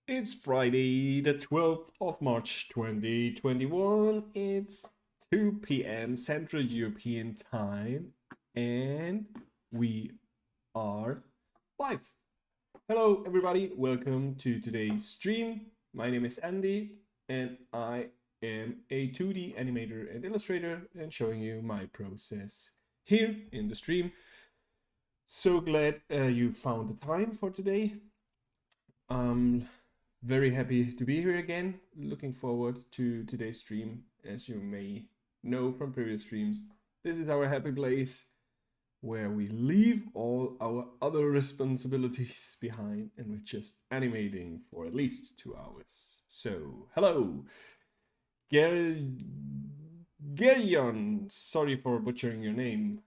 It's Friday, the 12th of March 2021. It's 2 p.m. Central European Time, and we are live. Hello, everybody. Welcome to today's stream. My name is Andy, and I am a 2D animator and illustrator, and showing you my process here in the stream. So glad you found the time for today. Very happy to be here again. Looking forward to today's stream. As you may know from previous streams, this is our happy place where we leave all our other responsibilities behind and we're just animating for at least 2 hours. So, hello, Gerion. Sorry for butchering your name.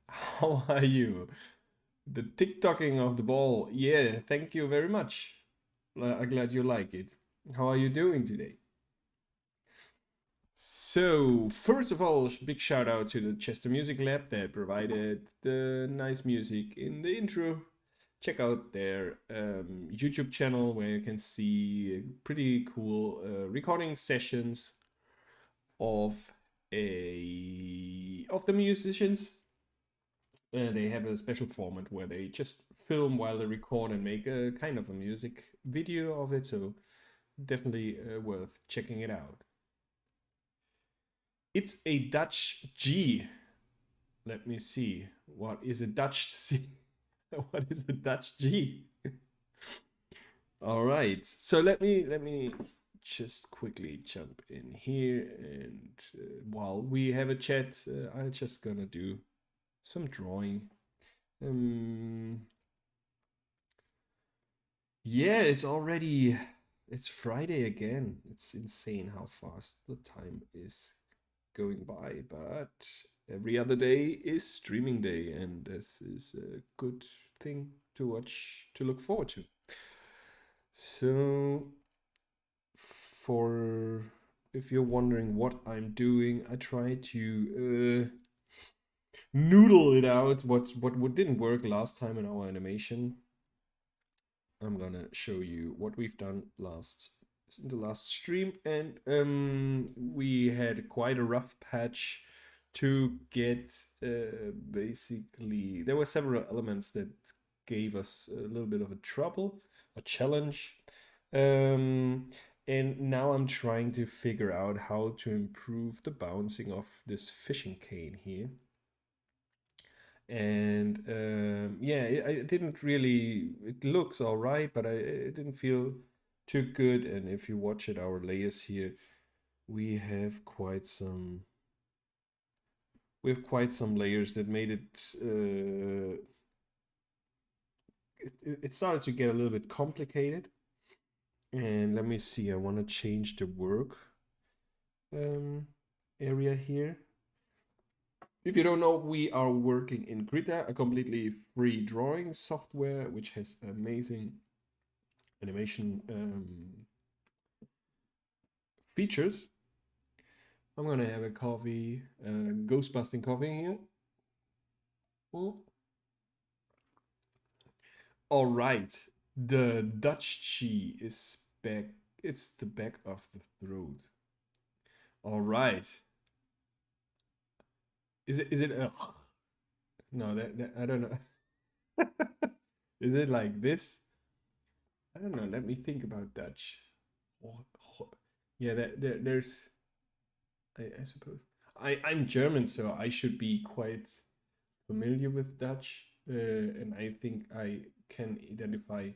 How are you? The TikToking of the ball. Yeah, thank you very much. I'm glad you like it. How are you doing today? So, first of all, big shout out to the Chester Music Lab that provided the nice music in the intro. Check out their YouTube channel where you can see pretty cool recording sessions of the musicians. They have a special format where they just film while they record and make a kind of a music video of it, so definitely worth checking it out. It's a Dutch G. Let me see. What is a Dutch C? What is a Dutch G? All right. So let me just quickly jump in here, and while we have a chat, I'm just gonna do some drawing. Yeah, it's already It's Friday again. It's insane how fast the time is going by, but every other day is streaming day, and this is a good thing to watch, to look forward to. So, for if you're wondering what I'm doing, I try to noodle it out. What didn't work last time in our animation. I'm gonna show you what we've done in the last stream, and we had quite a rough patch to get basically there were several elements that gave us a little bit of a challenge. And now I'm trying to figure out how to improve the bouncing of this fishing cane here. And yeah, I didn't really, it looks all right, but it didn't feel too good. And if you watch it, our layers here, we have quite some layers that made it it started to get a little bit complicated. And let me see, I want to change the work area here. If you don't know, we are working in KRITA, a completely free drawing software which has amazing animation features. I'm gonna have a coffee, ghost busting coffee here. Oh. All right, the Dutch chi is back. It's the back of the throat. All right. Is it? No, that I don't know. Is it like this? I don't know. Let me think about Dutch. Oh, oh. Yeah, there's. I suppose I'm German, so I should be quite familiar with Dutch, and I think I can identify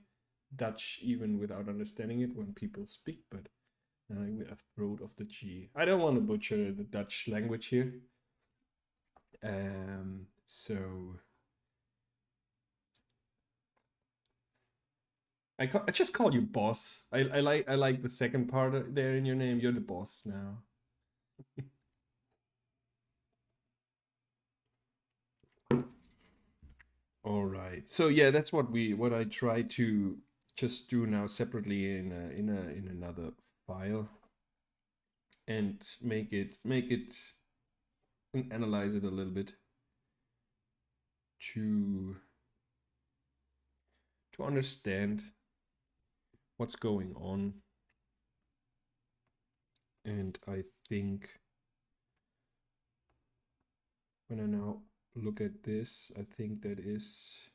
Dutch even without understanding it when people speak. But a throat of the G. I don't want to butcher the Dutch language here. So I just call you boss. I like the second part there in your name. You're the boss now. All right. So yeah, that's what I try to just do now separately in another file, and make it and analyze it a little bit to understand what's going on. And I think when I now look at this, I think that is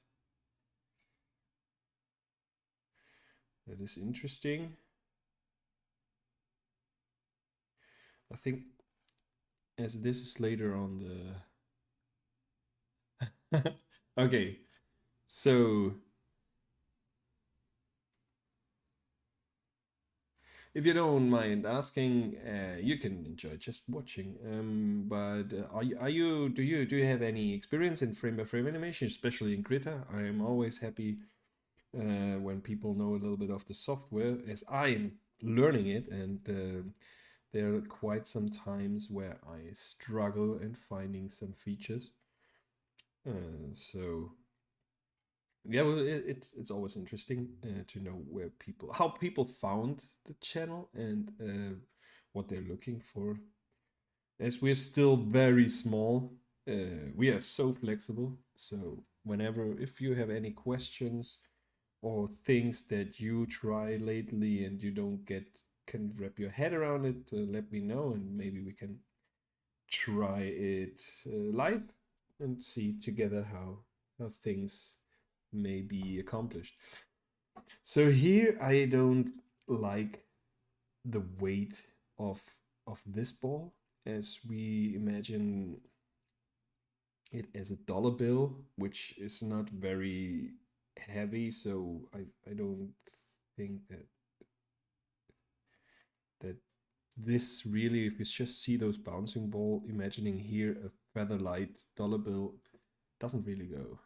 interesting. I think as this is later on the okay, so if you don't mind asking, you can enjoy just watching. But are you do you have any experience in frame by frame animation, especially in KRITA? I am always happy when people know a little bit of the software, as I'm learning it, and there are quite some times where I struggle in finding some features. So yeah, well, it's always interesting to know how people found the channel, and what they're looking for. As we're still very small, we are so flexible. So whenever, if you have any questions or things that you try lately and you don't can wrap your head around it, let me know, and maybe we can try it live and see together how things may be accomplished. So here I don't like the weight of this ball, as we imagine it as a dollar bill, which is not very heavy. So I don't think that this really, if you just see those bouncing ball, imagining here a feather light dollar bill, doesn't really go.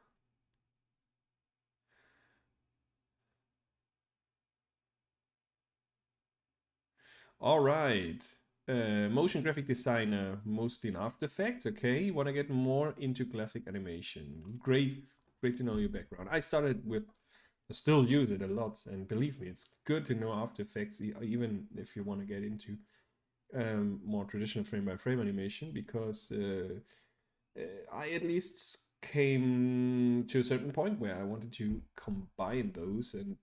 All right. Motion graphic designer, mostly in After Effects. Okay, you want to get more into classic animation. Great, great to know your background. I started with, I still use it a lot, and believe me, it's good to know After Effects, even if you want to get into more traditional frame-by-frame animation, because I at least came to a certain point where I wanted to combine those, and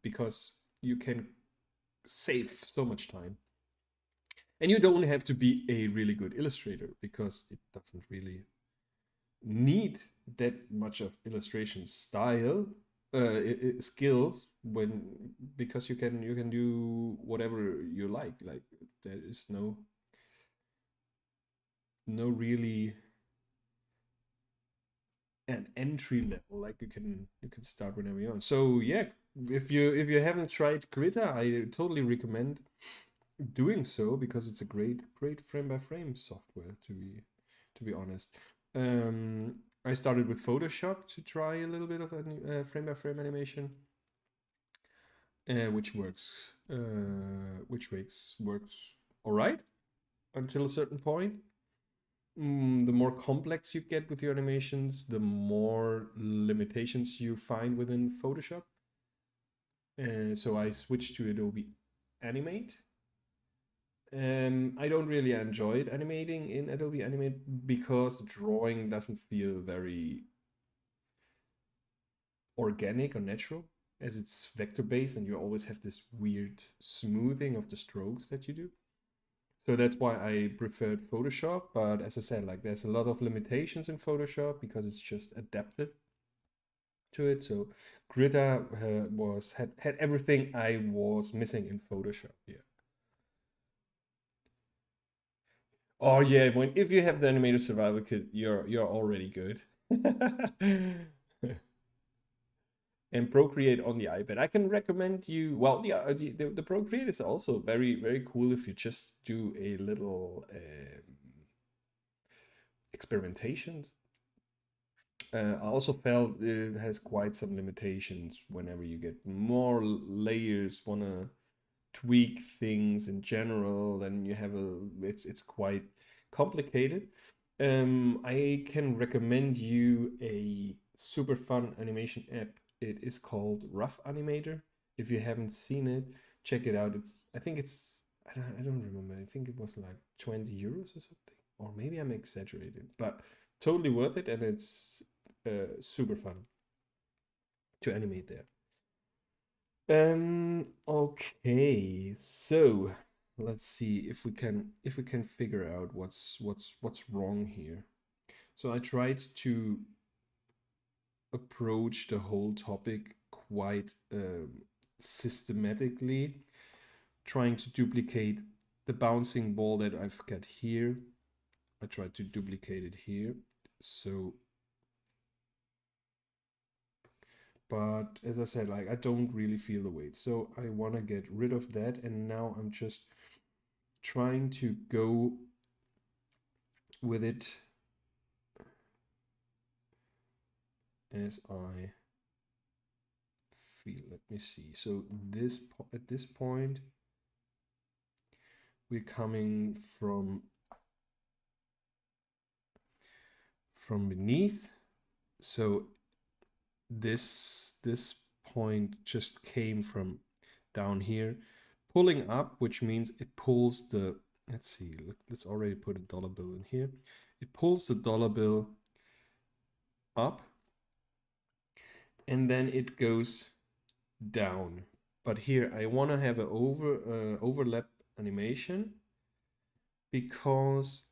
because you can save so much time. And you don't have to be a really good illustrator because it doesn't really need that much of illustration style skills when because you can do whatever you like. Like there is no really an entry level. Like you can start whenever you want. So yeah, if you haven't tried KRITA, I totally recommend doing so because it's a great frame by frame software to be honest. I started with Photoshop to try a little bit of frame by frame animation, which works all right until a certain point. The more complex you get with your animations, the more limitations you find within Photoshop. So I switched to Adobe Animate. I don't really enjoy it animating in Adobe Animate because the drawing doesn't feel very organic or natural, as it's vector based and you always have this weird smoothing of the strokes that you do. So that's why I preferred Photoshop. But as I said, like there's a lot of limitations in Photoshop because it's just adapted to it. So KRITA had everything I was missing in Photoshop. Yeah. Oh yeah, if you have the animated survival kit, you're already good. And Procreate on the iPad. I can recommend you. Well, yeah, the Procreate is also very cool if you just do a little experimentations. I also felt it has quite some limitations whenever you get more layers, wanna tweak things in general, then you have it's quite complicated. I can recommend you a super fun animation app. It is called Rough Animator. If you haven't seen it, check it out. I think it's I don't remember. I think it was like 20 euros or something, or maybe I'm exaggerating, but totally worth it, and it's super fun to animate there. Okay, so let's see if we can figure out what's wrong here. So I tried to approach the whole topic quite systematically, trying to duplicate the bouncing ball that I've got here. I tried to duplicate it here. So, but as I said, like I don't really feel the weight. So I want to get rid of that. And now I'm just trying to go with it as I feel. Let me see. So at this point, we're coming from beneath. So this point just came from down here, pulling up, which means it pulls the. Let's see. Let's already put a dollar bill in here. It pulls the dollar bill up, and then it goes down. But here I want to have an overlap animation because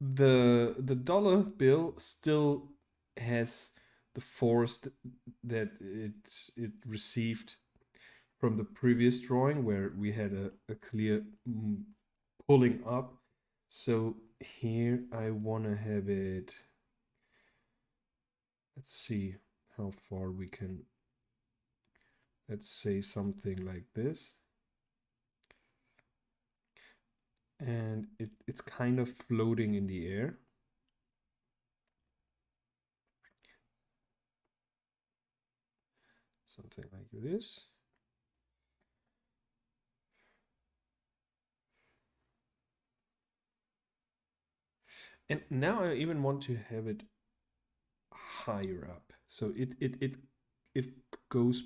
the dollar bill still has the force that it received from the previous drawing where we had a clear pulling up. So here I want to have it. Let's see how far we can. Let's say something like this. And it's kind of floating in the air. Something like this. And now I even want to have it higher up. So it goes,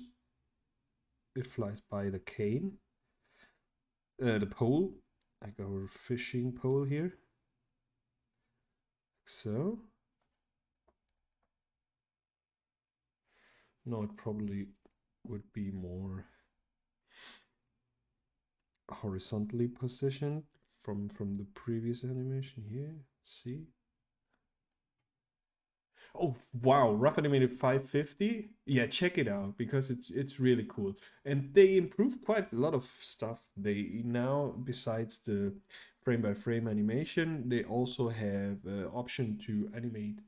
it flies by the cane, the pole, like our fishing pole here. So. No, it probably would be more horizontally positioned from the previous animation here. See? Oh wow, rough animated 550. Yeah, check it out because it's really cool. And they improved quite a lot of stuff. They now, besides the frame by frame animation, they also have option to animate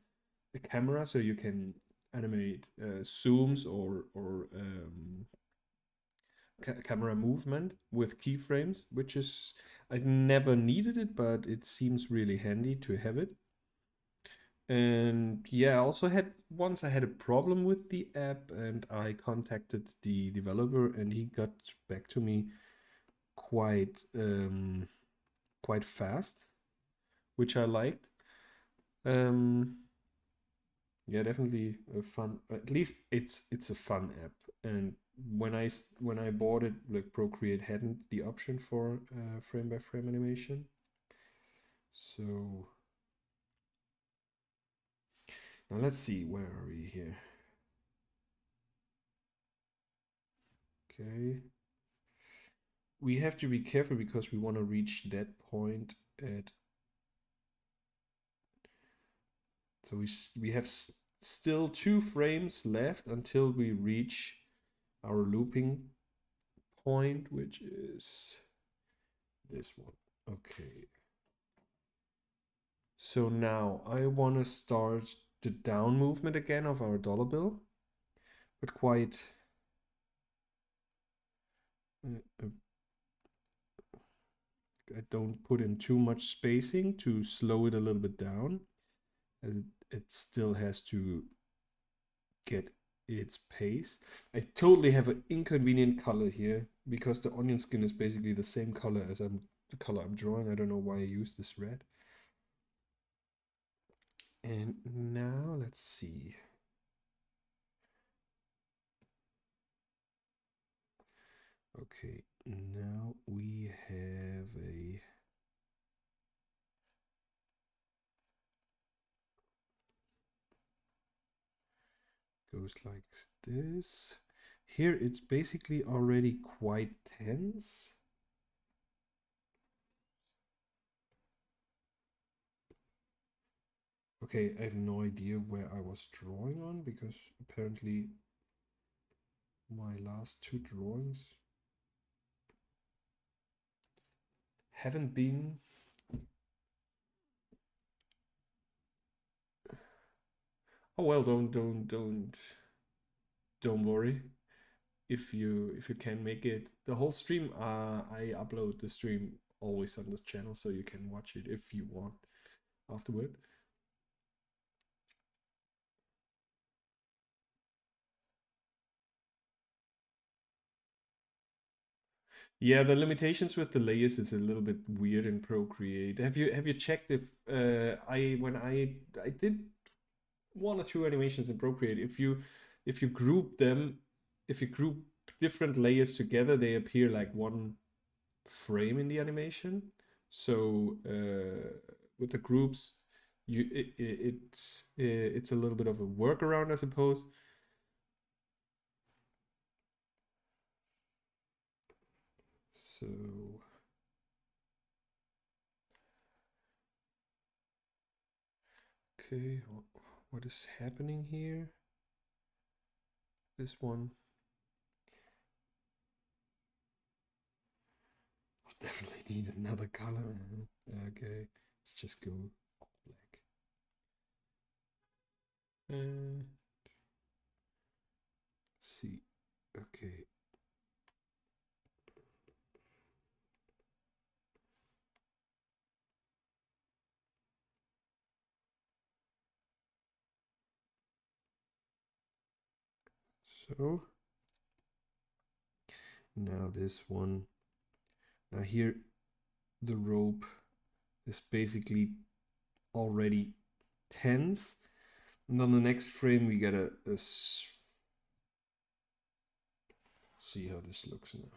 the camera, so you can animate zooms or camera movement with keyframes, which is, I've never needed it, but it seems really handy to have it. And yeah, I also had once I had a problem with the app and I contacted the developer and he got back to me quite quite fast, which I liked. Um yeah, definitely a fun, at least it's a fun app. And when I bought it, like Procreate hadn't the option for frame by frame animation. So now let's see, where are we here? Okay. We have to be careful because we want to reach that point at, so we have still 2 frames left until we reach our looping point, which is this one. Okay. So now I want to start the down movement again of our dollar bill, but quite I don't put in too much spacing to slow it a little bit down, as it still has to get its pace. I totally have an inconvenient color here because the onion skin is basically the same color as the color I'm drawing. I don't know why I use this red. And now let's see. Okay, now we have a goes like this. Here it's basically already quite tense. Okay, I have no idea where I was drawing on because apparently my last 2 drawings haven't been. Oh well, don't worry. If you can make it the whole stream, I upload the stream always on this channel, so you can watch it if you want afterward. Yeah, the limitations with the layers is a little bit weird in Procreate. Have you checked if I when I did 1 or 2 animations in Procreate, if you group them, if you group different layers together, they appear like one frame in the animation. So with the groups, it's a little bit of a workaround, I suppose. So okay, what is happening here? This one. I'll definitely need another color. Okay, let's just go all black. Let's see. Okay. So now this one. Now here the rope is basically already tense. And on the next frame, we get see how this looks now.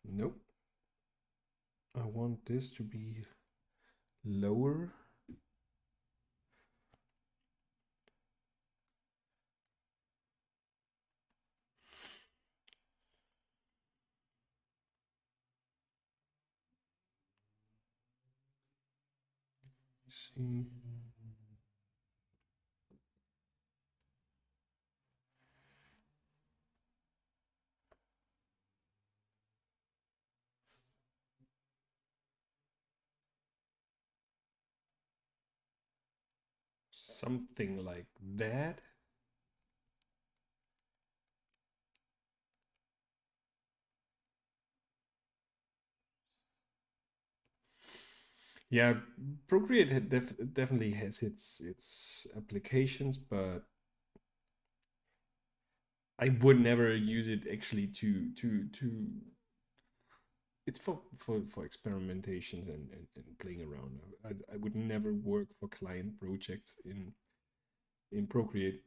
Nope. I want this to be lower. See. Something like that. Yeah, Procreate definitely has its applications, but I would never use it actually to it's for experimentations and playing around. I would never work for client projects in Procreate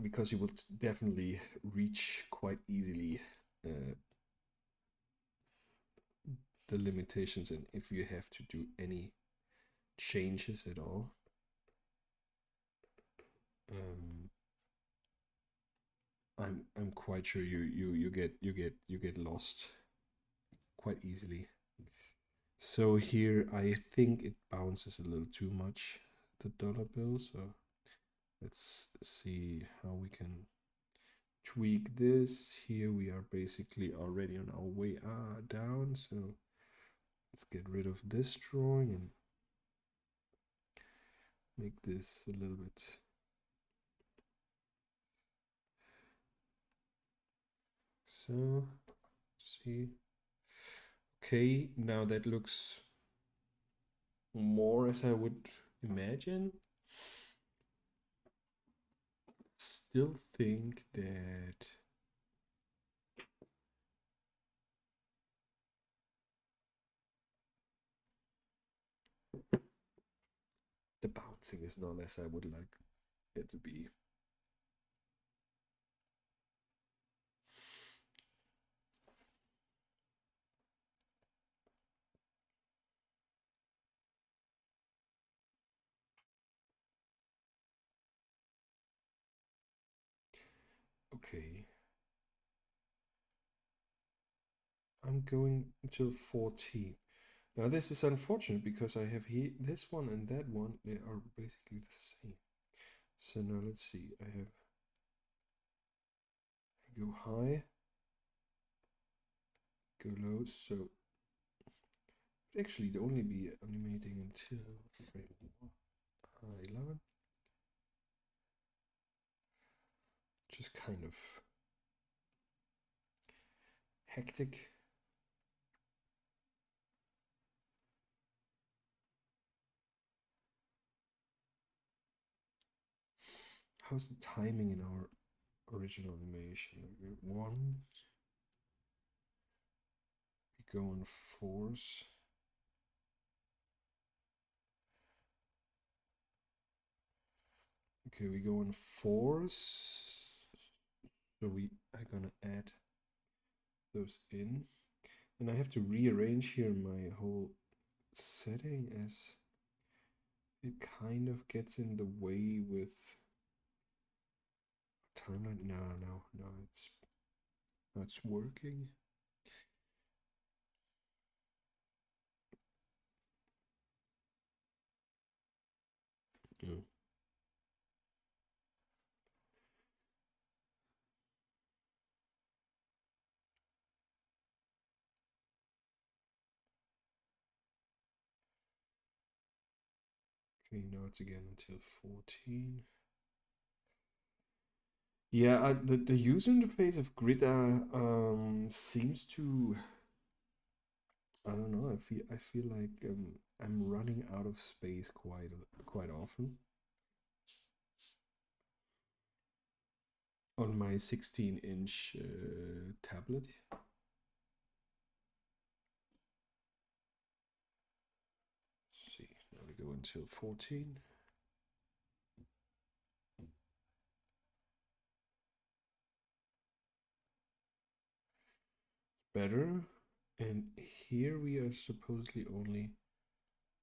because you will definitely reach quite easily uh, the limitations, and if you have to do any changes at all. Um, I'm quite sure you get lost quite easily. So here I think it bounces a little too much, the dollar bill. So let's see how we can tweak this. Here we are basically already on our way down. So let's get rid of this drawing and make this a little bit. So see. Okay, now that looks more as I would imagine. Still think that the bouncing is not as I would like it to be. Okay. I'm going until 14. Now this is unfortunate because I have here this one and that one, they are basically the same. So now let's see. I go high, go low. So actually it'd only be animating until frame 11. Just kind of hectic. How's the timing in our original animation? One, we go on fours. Okay, we go on fours. So we are gonna add those in. And I have to rearrange here my whole setting as it kind of gets in the way with timeline. No, it's working. Yeah. Okay, now it's again until 14. Yeah, the user interface of KRITA seems to, I don't know. I feel like I'm running out of space quite often. on my 16-inch tablet. Let's see, now we go until 14. Better. And here we are supposedly only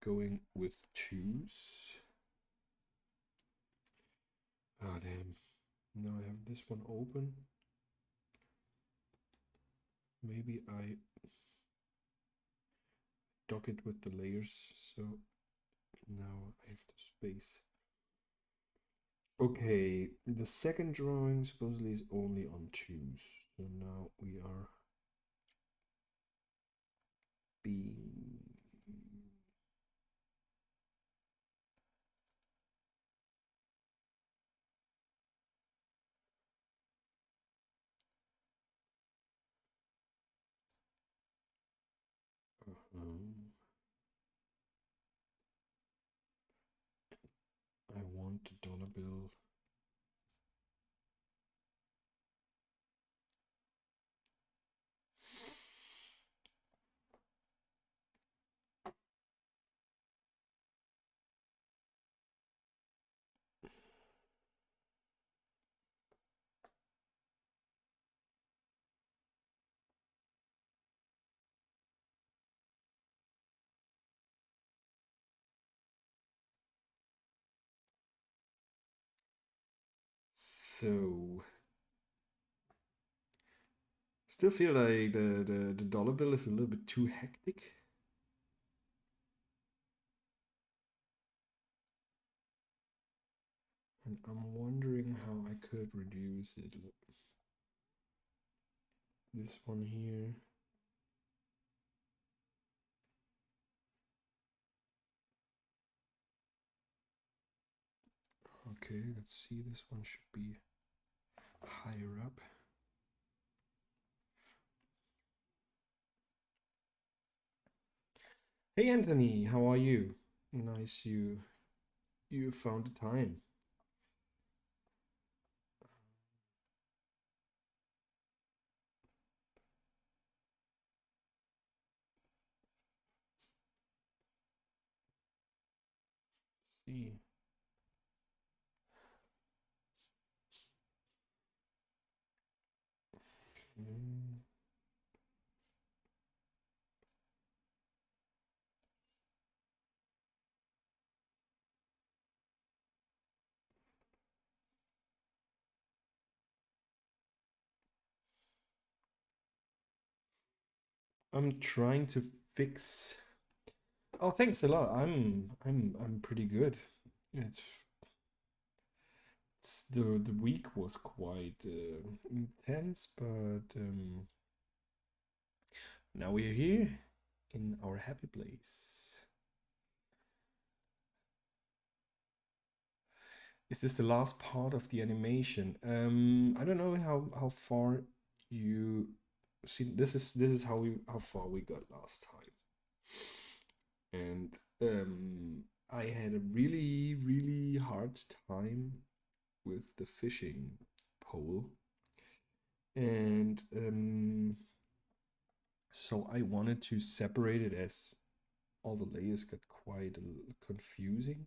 going with 2s. Ah, damn. Now I have this one open. Maybe I dock it with the layers, so now I have the space. Okay, the second drawing supposedly is only on 2s. So now we are being I want the dollar bill. So still feel like the dollar bill is a little bit too hectic. And I'm wondering how I could reduce it. This one here. Okay, let's see, this one should be higher up. Hey Anthony, how are you? Nice you found the time. See. Okay. I'm trying to fix. Oh, thanks a lot. I'm pretty good. It's the week was quite intense, but now we're here in our happy place. Is this the last part of the animation? I don't know how far you see. This is how far we got last time, and I had a really hard time with the fishing pole, and so I wanted to separate it as all the layers got quite confusing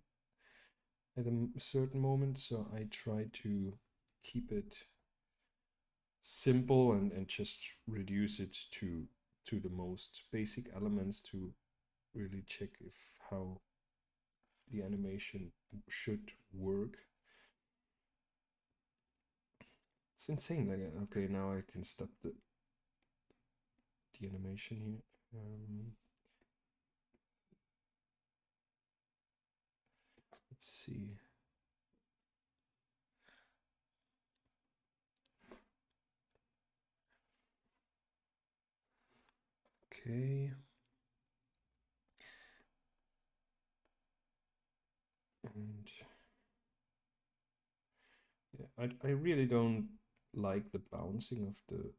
at a certain moment, so I tried to keep it simple and just reduce it to the most basic elements to really check if how the animation should work. It's insane. Like, okay, now I can stop the animation here. Let's see. Okay. And yeah, I really don't like the bouncing of the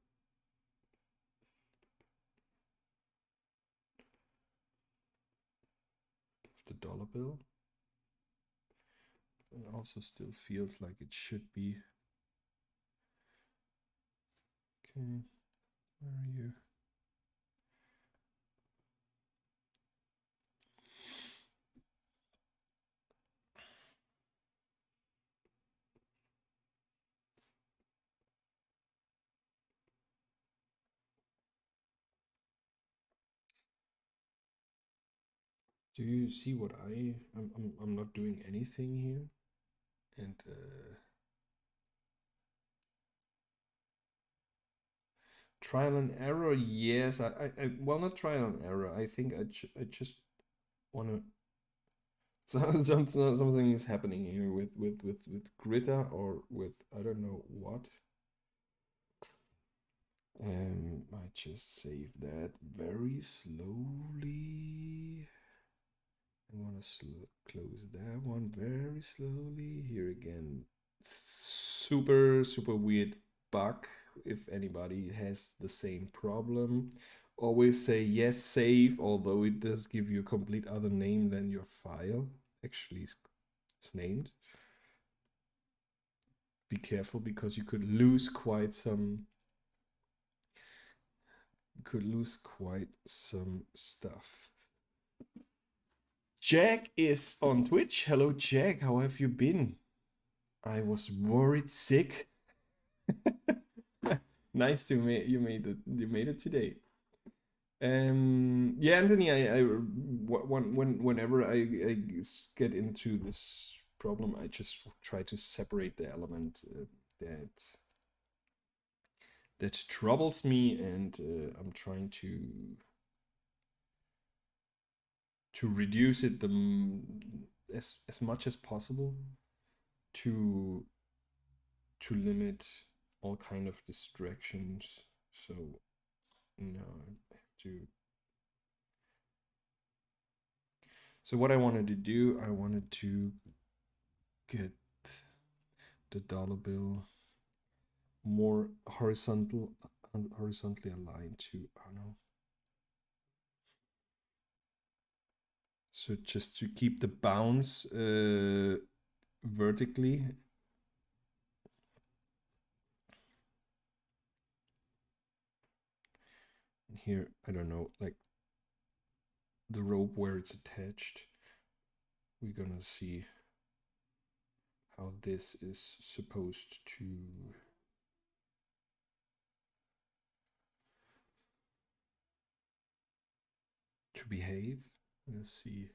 dollar bill. It also still feels like it should be Okay, where are you? Do you see what I'm not doing anything here? And trial and error, yes. Well, not trial and error. I think I just want to. Something is happening here with KRITA or with I don't know what. I just save that very slowly. I want to close that one very slowly. Here again, super weird bug. If anybody has the same problem, always say yes, save, although it does give you a complete other name than your file actually is named. Be careful because you could lose quite some stuff. Jack is on Twitch. Hello, Jack. How have you been? I was worried sick. Nice to meet you. Made it. You made it today. Yeah, Anthony. Whenever I get into this problem, I just try to separate the element that troubles me, and I'm trying to reduce it as much as possible to limit all kind of distractions. So now I have to. So what I wanted to do, I wanted to get the dollar bill more horizontally aligned to, I don't know. So just to keep the bounce vertically. Here, I don't know, like the rope where it's attached. We're gonna see how this is supposed to behave. Let's see.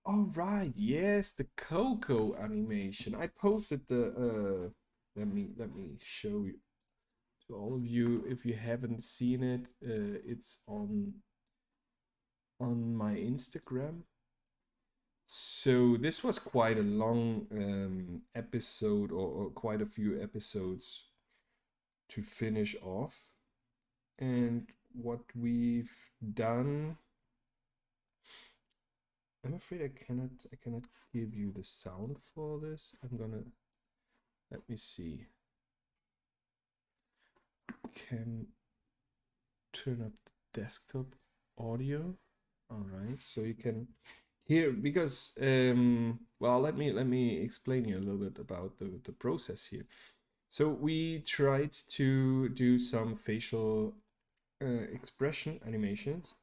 All right, yes, the Coco animation. I posted the let me show you to all of you if you haven't seen it. It's on my Instagram. So this was quite a long episode, or quite a few episodes to finish off. And what we've done, I'm afraid I cannot give you the sound for this. I'm gonna, let me see. Can turn up the desktop audio. All right, so you can hear, because well, let me explain you a little bit about the process here. So we tried to do some facial expression animations,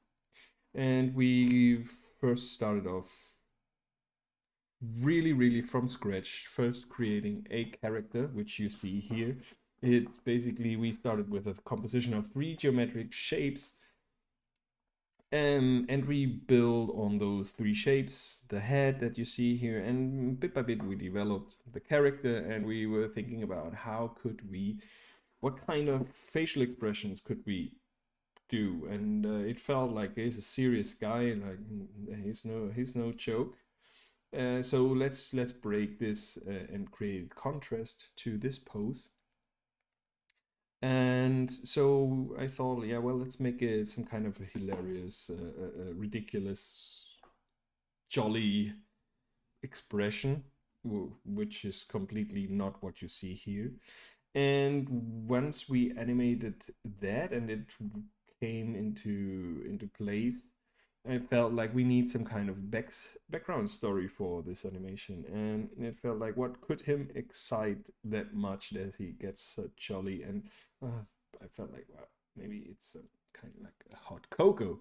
and we first started off really from scratch, first creating a character, which you see here. It's basically, we started with a composition of 3 geometric shapes, and we build on those 3 shapes, the head that you see here, and bit by bit we developed the character, and we were thinking about what kind of facial expressions could we do, and it felt like he's a serious guy, like he's no joke. So let's break this and create contrast to this pose. And so I thought, yeah, well, let's make it some kind of a hilarious, ridiculous, jolly expression, which is completely not what you see here. And once we animated that and it came into place, I felt like we need some kind of background story for this animation, and it felt like what could him excite that much that he gets so jolly, and I felt like, well, maybe it's kind of like a hot cocoa.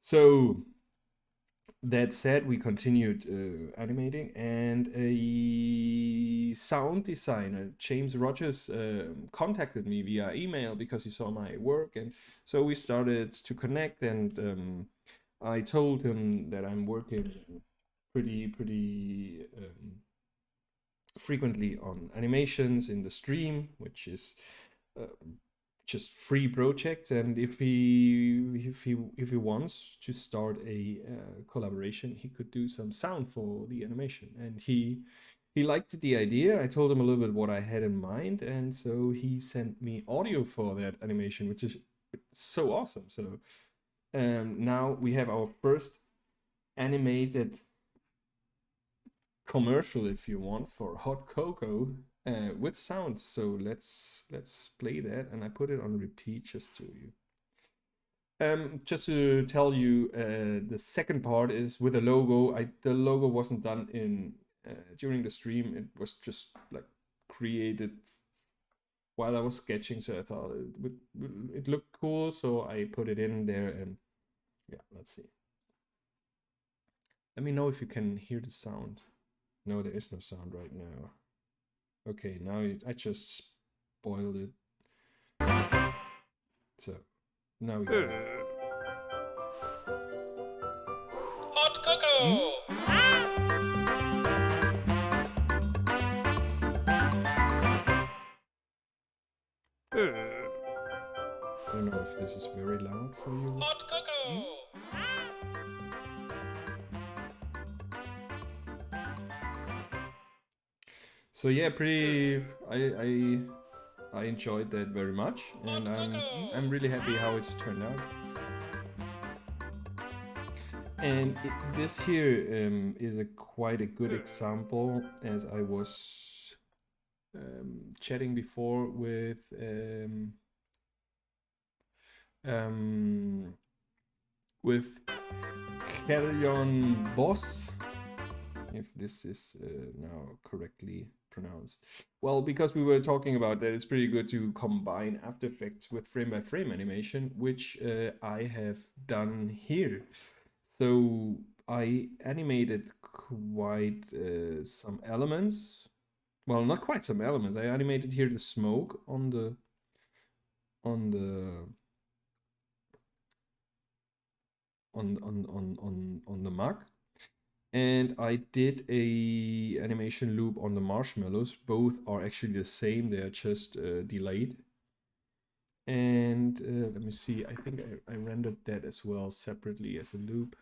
So that said, we continued animating, and a sound designer, James Rogers, contacted me via email because he saw my work, and so we started to connect. And I told him that I'm working pretty frequently on animations in the stream, which is just free project, and if he wants to start a collaboration, he could do some sound for the animation. And he liked the idea. I told him a little bit what I had in mind, and so he sent me audio for that animation, which is so awesome. So now we have our first animated commercial, if you want, for hot cocoa with sound. So let's play that, and I put it on repeat just to you. Just to tell you, the second part is with a logo. The logo wasn't done in during the stream. It was just like created while I was sketching. So I thought it looked cool, so I put it in there. And yeah, let's see. Let me know if you can hear the sound. No, there is no sound right now. Okay, now I just spoiled it. So now we go. Hot cocoa! I don't know if this is very loud for you. Hot cocoa! So yeah, I enjoyed that very much, and I'm really happy how it turned out. And this here is quite a good example, as I was chatting before with Herion Boss, if this is now correctly pronounced. Well, because we were talking about that, it's pretty good to combine After Effects with frame-by-frame animation, which I have done here. So I animated quite some elements. Well, not quite some elements. I animated here the smoke on the mug, and I did a animation loop on the marshmallows. Both are actually the same. They are just delayed. And let me see. I think I rendered that as well separately as a loop.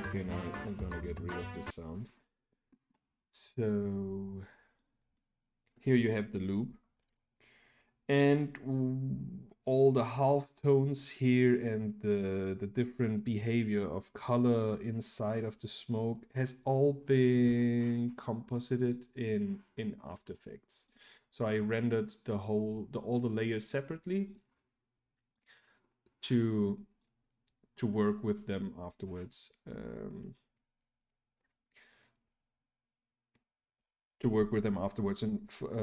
Okay, now I'm gonna get rid of the sound. So here you have the loop, and all the half tones here and the different behavior of color inside of the smoke has all been composited in After Effects. So I rendered all the layers separately to work with them afterwards. In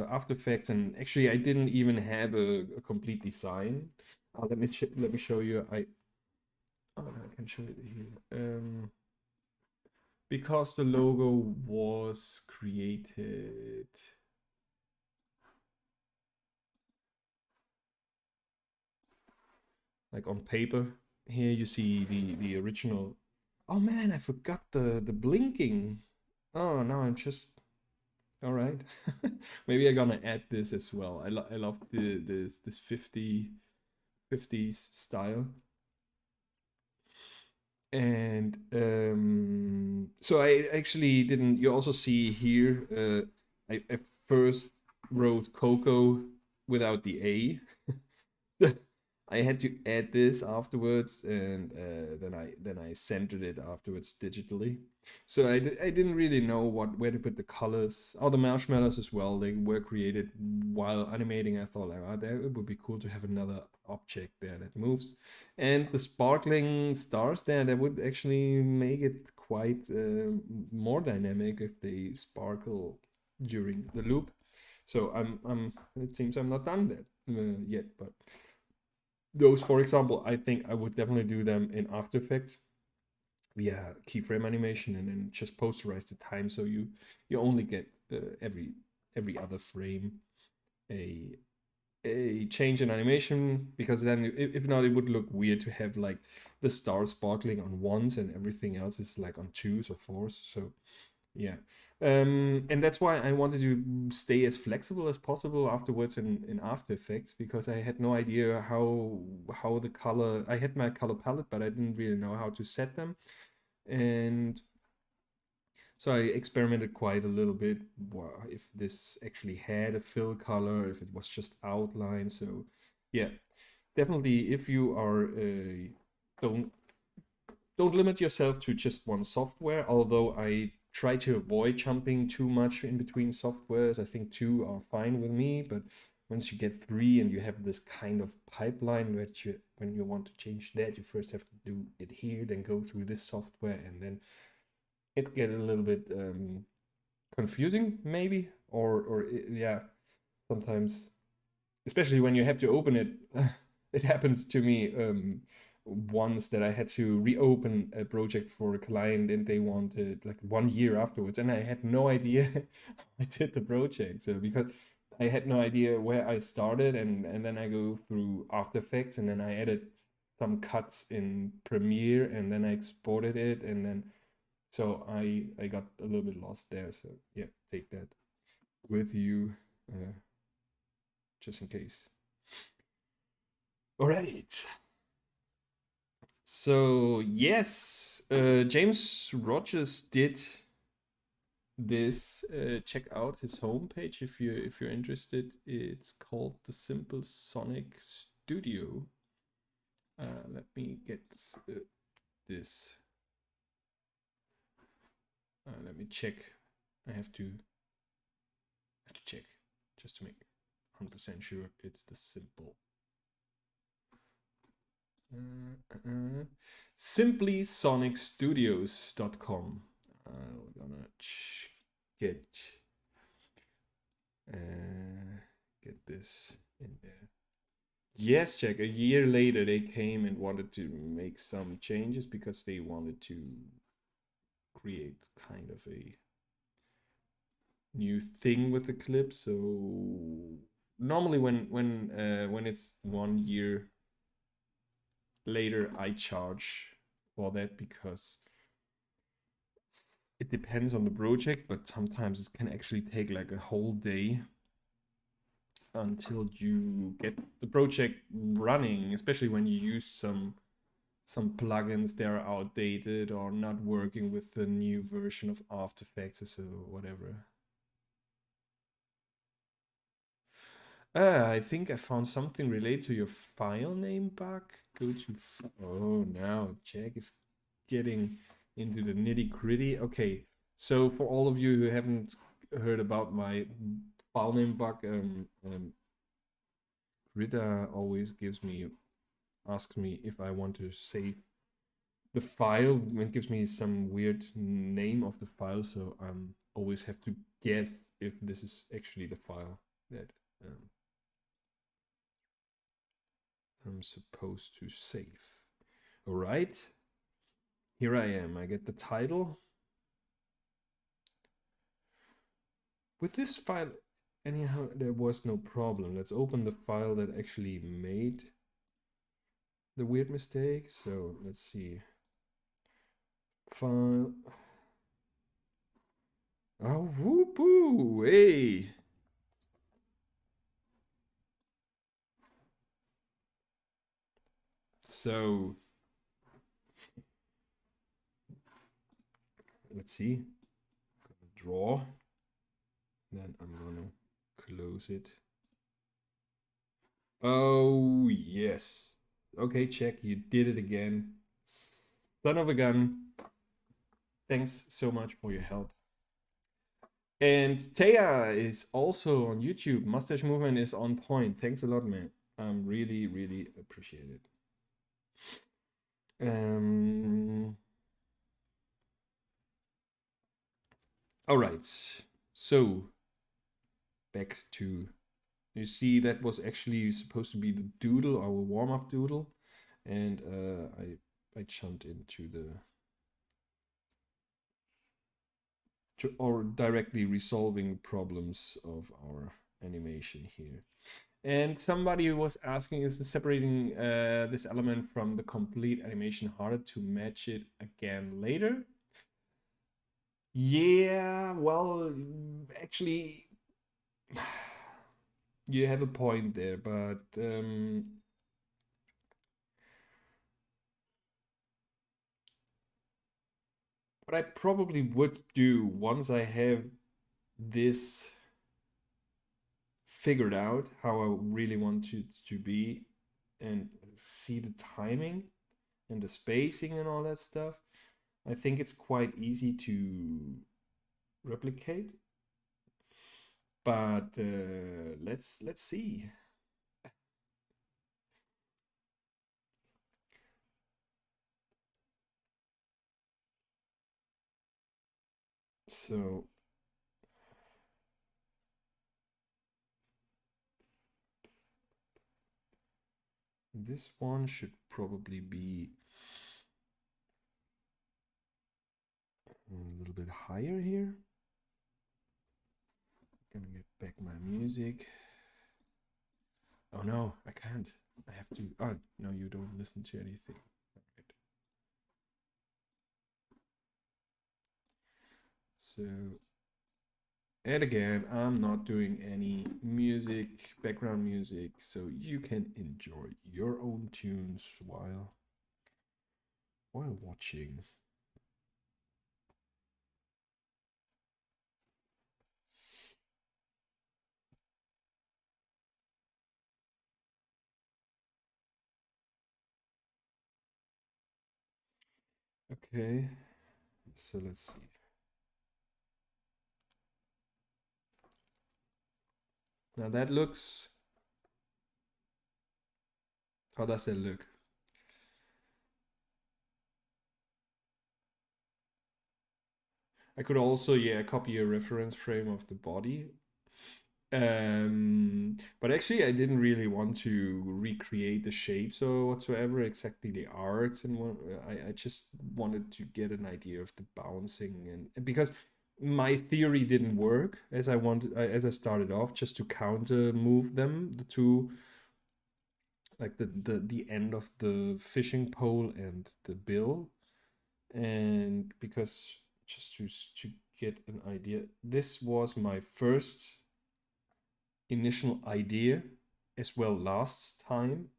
After Effects, and actually I didn't even have a complete design. Let me show you. I can show it here. Because the logo was created like on paper. Here you see the original. Oh man, I forgot the blinking. Oh, now I'm just. All right. Maybe I'm gonna add this as well. I love this 50s style. And so I actually didn't. You also see here. I first wrote Coco without the A. I had to add this afterwards, and then I centered it afterwards digitally. So I didn't really know where to put the colors. Oh, the marshmallows as well. They were created while animating. I thought like, oh, it would be cool to have another object there that moves, and the sparkling stars there, that would actually make it quite more dynamic if they sparkle during the loop. So it seems I'm not done that yet, but those, for example, I think I would definitely do them in After Effects via keyframe animation, and then just posterize the time, so you only get every other frame a change in animation, because then if not, it would look weird to have like the stars sparkling on ones and everything else is like on twos or fours. So yeah. And that's why I wanted to stay as flexible as possible afterwards in After Effects, because I had no idea how the color, I had my color palette, but I didn't really know how to set them. And so I experimented quite a little bit, if this actually had a fill color, if it was just outline. So yeah, definitely if you are don't limit yourself to just one software, although I try to avoid jumping too much in between softwares. I think two are fine with me, but once you get three and you have this kind of pipeline where when you want to change that, you first have to do it here, then go through this software, and then it get a little bit confusing maybe, or yeah, sometimes, especially when you have to open it. It happened to me once that I had to reopen a project for a client, and they wanted like 1 year afterwards, and I had no idea I did the project. So because I had no idea where I started, and then I go through After Effects, and then I added some cuts in Premiere, and then I exported it, and then so I got a little bit lost there. So yeah, take that with you just in case. All right. So yes, James Rogers did this. Check out his homepage if you're interested. It's called the Simple Sonic Studio. Let me get this. Let me check. I have to check just to make 100% sure it's the simple. SimplySonicStudios.com. I'm gonna get this in there. Yes, Jack. A year later, they came and wanted to make some changes because they wanted to create kind of a new thing with the clip. So normally, when it's 1 year later, I charge for that because it depends on the project, but sometimes it can actually take like a whole day until you get the project running, especially when you use some plugins that are outdated or not working with the new version of After Effects or whatever. I think I found something related to your file name bug. Go to oh, now Jack is getting into the nitty-gritty. Okay, so for all of you who haven't heard about my file name bug, KRITA always asks me if I want to save the file, and gives me some weird name of the file, so I always have to guess if this is actually the file that I'm supposed to save. All right, here I am. I get the title. With this file, anyhow, there was no problem. Let's open the file that actually made the weird mistake. So let's see. File. Oh, whoopoo! Hey! So let's see. I'm gonna draw. Then I'm gonna close it. Oh yes, Okay, check. You did it again. Son of a gun. Thanks so much for your help. And Taya is also on YouTube. Mustache movement is on point. Thanks a lot, man. Really, really appreciate it. All right. So back to, you see that was actually supposed to be the doodle, our warm-up doodle, and I jumped into the or directly resolving problems of our animation here. And somebody was asking, is the separating this element from the complete animation harder to match it again later? Yeah, well, actually, you have a point there, but what I probably would do once I have this figured out, how I really want it to be, and see the timing and the spacing and all that stuff, I think it's quite easy to replicate. But let's see. So this one should probably be a little bit higher here. Gonna get back my music. Oh no, I can't. I have to. Oh no, you don't listen to anything. Right. So, and again, I'm not doing any music, background music, so you can enjoy your own tunes while watching. Okay, so let's see. Now that looks. How does that look? I could also, yeah, copy a reference frame of the body. But actually, I didn't really want to recreate the shapes or whatsoever, exactly the arcs, and I just wanted to get an idea of the bouncing, and because my theory didn't work as I wanted, as I started off, just to counter move them, the two, like the end of the fishing pole and the bill, and because just to get an idea, this was my first initial idea as well last time.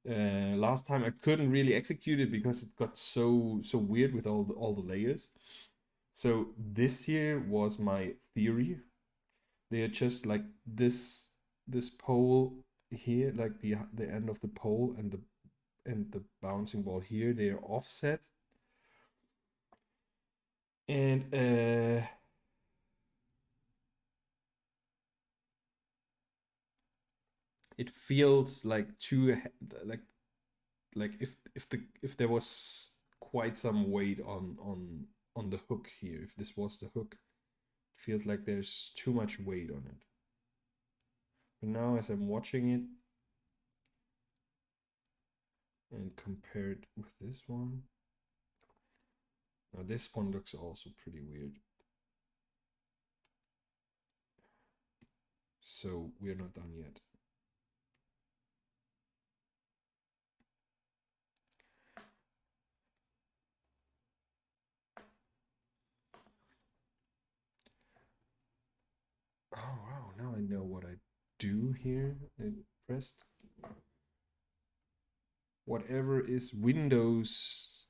Last time I couldn't really execute it because it got so weird with all the layers. So this here was my theory. They are just like this pole here, like the end of the pole and the bouncing ball here. They are offset, and it feels like too like if there was quite some weight on the hook here, if this was the hook, it feels like there's too much weight on it. But now as I'm watching it and compare it with this one, now this one looks also pretty weird. So we're not done yet. Oh wow, now I know what I do here. I pressed whatever is Windows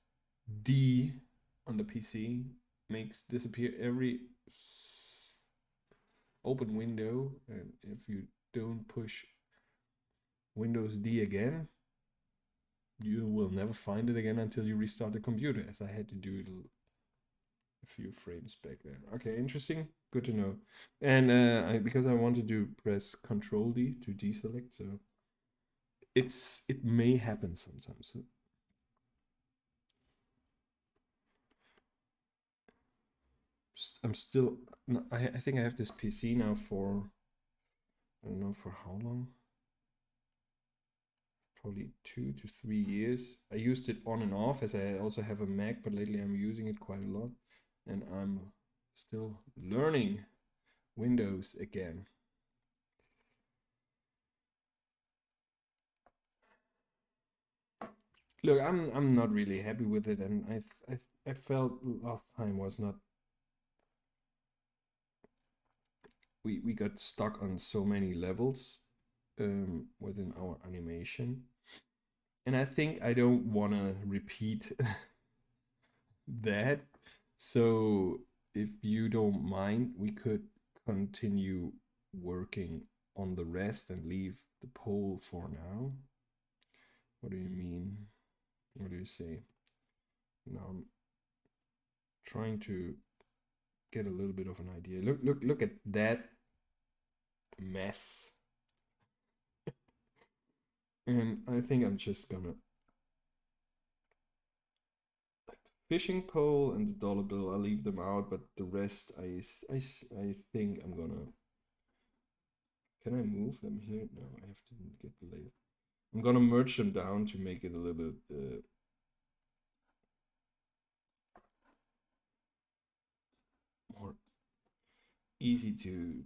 D on the PC, makes disappear every open window, and if you don't push Windows D again, You will never find it again until you restart the computer, as I had to do it a few frames back then. Okay, interesting. Good to know. And because I wanted to press Control D to deselect, so it may happen sometimes. I'm still. I think I have this PC now for, I don't know for how long. Probably 2 to 3 years. I used it on and off, as I also have a Mac, but lately I'm using it quite a lot, and I'm still learning Windows again. Look, I'm not really happy with it, and I felt last time was not. We got stuck on so many levels within our animation, and I think I don't want to repeat that. So if you don't mind, we could continue working on the rest and leave the poll for now. What do you mean? What do you say? Now I'm trying to get a little bit of an idea. Look at that mess. And I think I'm just gonna, like, the fishing pole and the dollar bill, I'll leave them out, but the rest I think I'm gonna. Can I move them here? No, I have to get the layer. I'm gonna merge them down to make it a little bit more easy to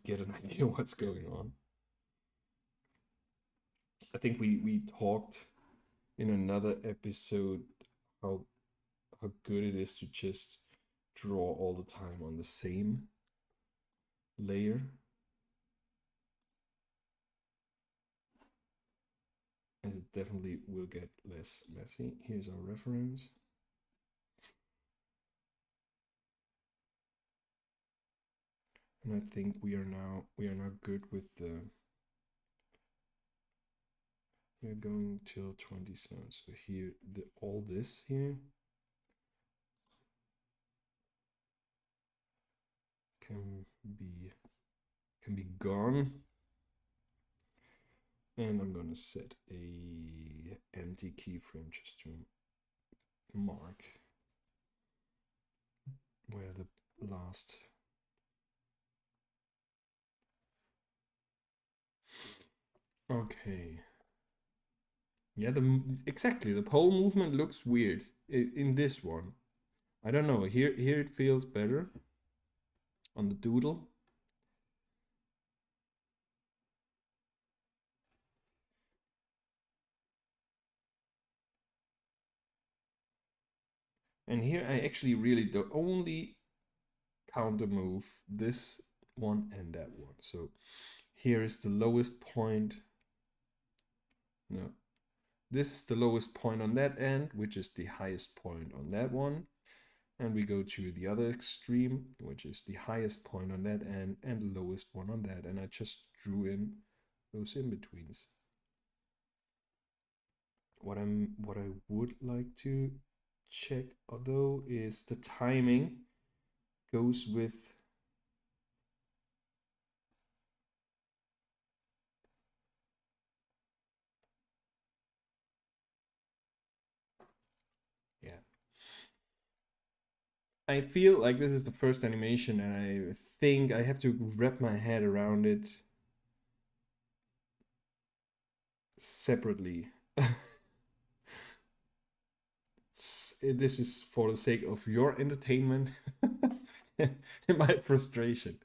get an idea what's going on. I think we talked in another episode how good it is to just draw all the time on the same layer. As it definitely will get less messy. Here's our reference. And I think we are now good with the. We're going till 27. So here, all this here can be gone. And I'm gonna set a empty keyframe just to mark where the last. Okay. Yeah, exactly, the pole movement looks weird in this one. I don't know. Here it feels better on the doodle. And here I actually really do only counter move this one and that one. So here is the lowest point. No, this is the lowest point on that end, which is the highest point on that one. And we go to the other extreme, which is the highest point on that end and the lowest one on that. And I just drew in those in-betweens. What I would like to check, although, is the timing goes with. Yeah. I feel like this is the first animation, and I think I have to wrap my head around it separately. This is for the sake of your entertainment and my frustration.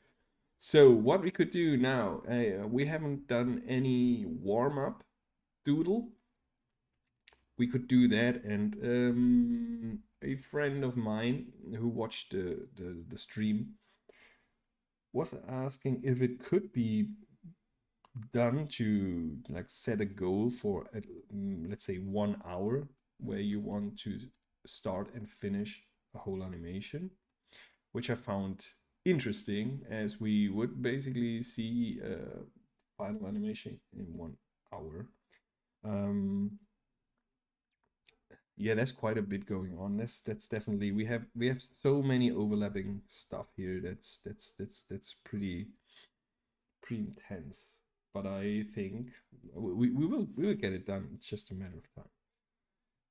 So what we could do now, we haven't done any warm-up doodle. We could do that, and a friend of mine who watched the stream was asking if it could be done to, like, set a goal for let's say 1 hour, where you want to start and finish a whole animation, which I found interesting, as we would basically see final animation in 1 hour. yeah, there's quite a bit going on. That's definitely, we have so many overlapping stuff here. That's pretty intense. But I think we will get it done. It's just a matter of time.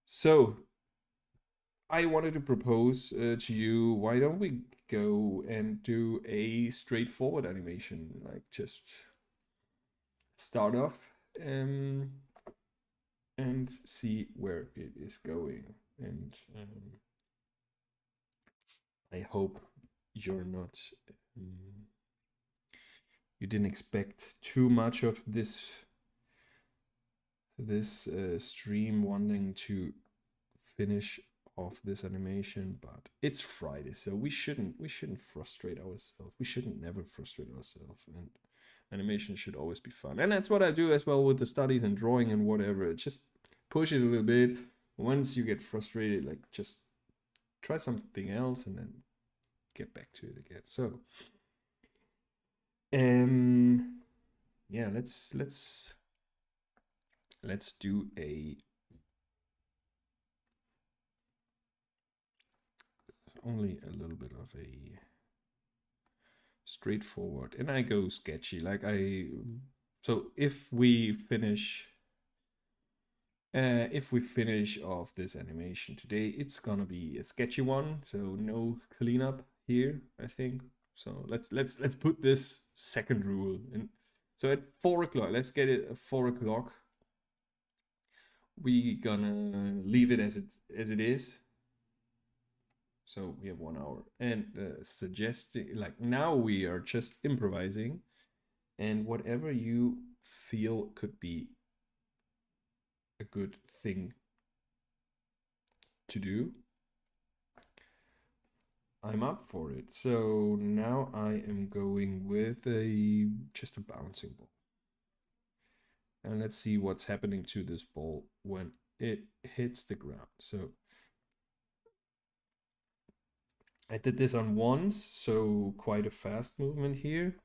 So I wanted to propose to you, why don't we go and do a straightforward animation, like just start off um, and see where it is going. And I hope you're not, um, you didn't expect too much of this stream wanting to finish off this animation, but it's Friday, so we shouldn't frustrate ourselves. We shouldn't never frustrate ourselves, and animation should always be fun. And that's what I do as well with the studies and drawing and whatever. Just push it a little bit. Once you get frustrated, like just try something else and then get back to it again. So yeah, let's do a only a little bit of a straightforward, and I go sketchy. Like so if we finish off this animation today, it's gonna be a sketchy one, so no cleanup here, I think. So let's put this second rule in. So at 4 o'clock, let's get it at 4 o'clock. We gonna leave it as it is. So we have 1 hour, and suggesting, like, now we are just improvising, and whatever you feel could be a good thing to do, I'm up for it. So now I am going with just a bouncing ball. And let's see what's happening to this ball when it hits the ground. So I did this on once, so quite a fast movement here.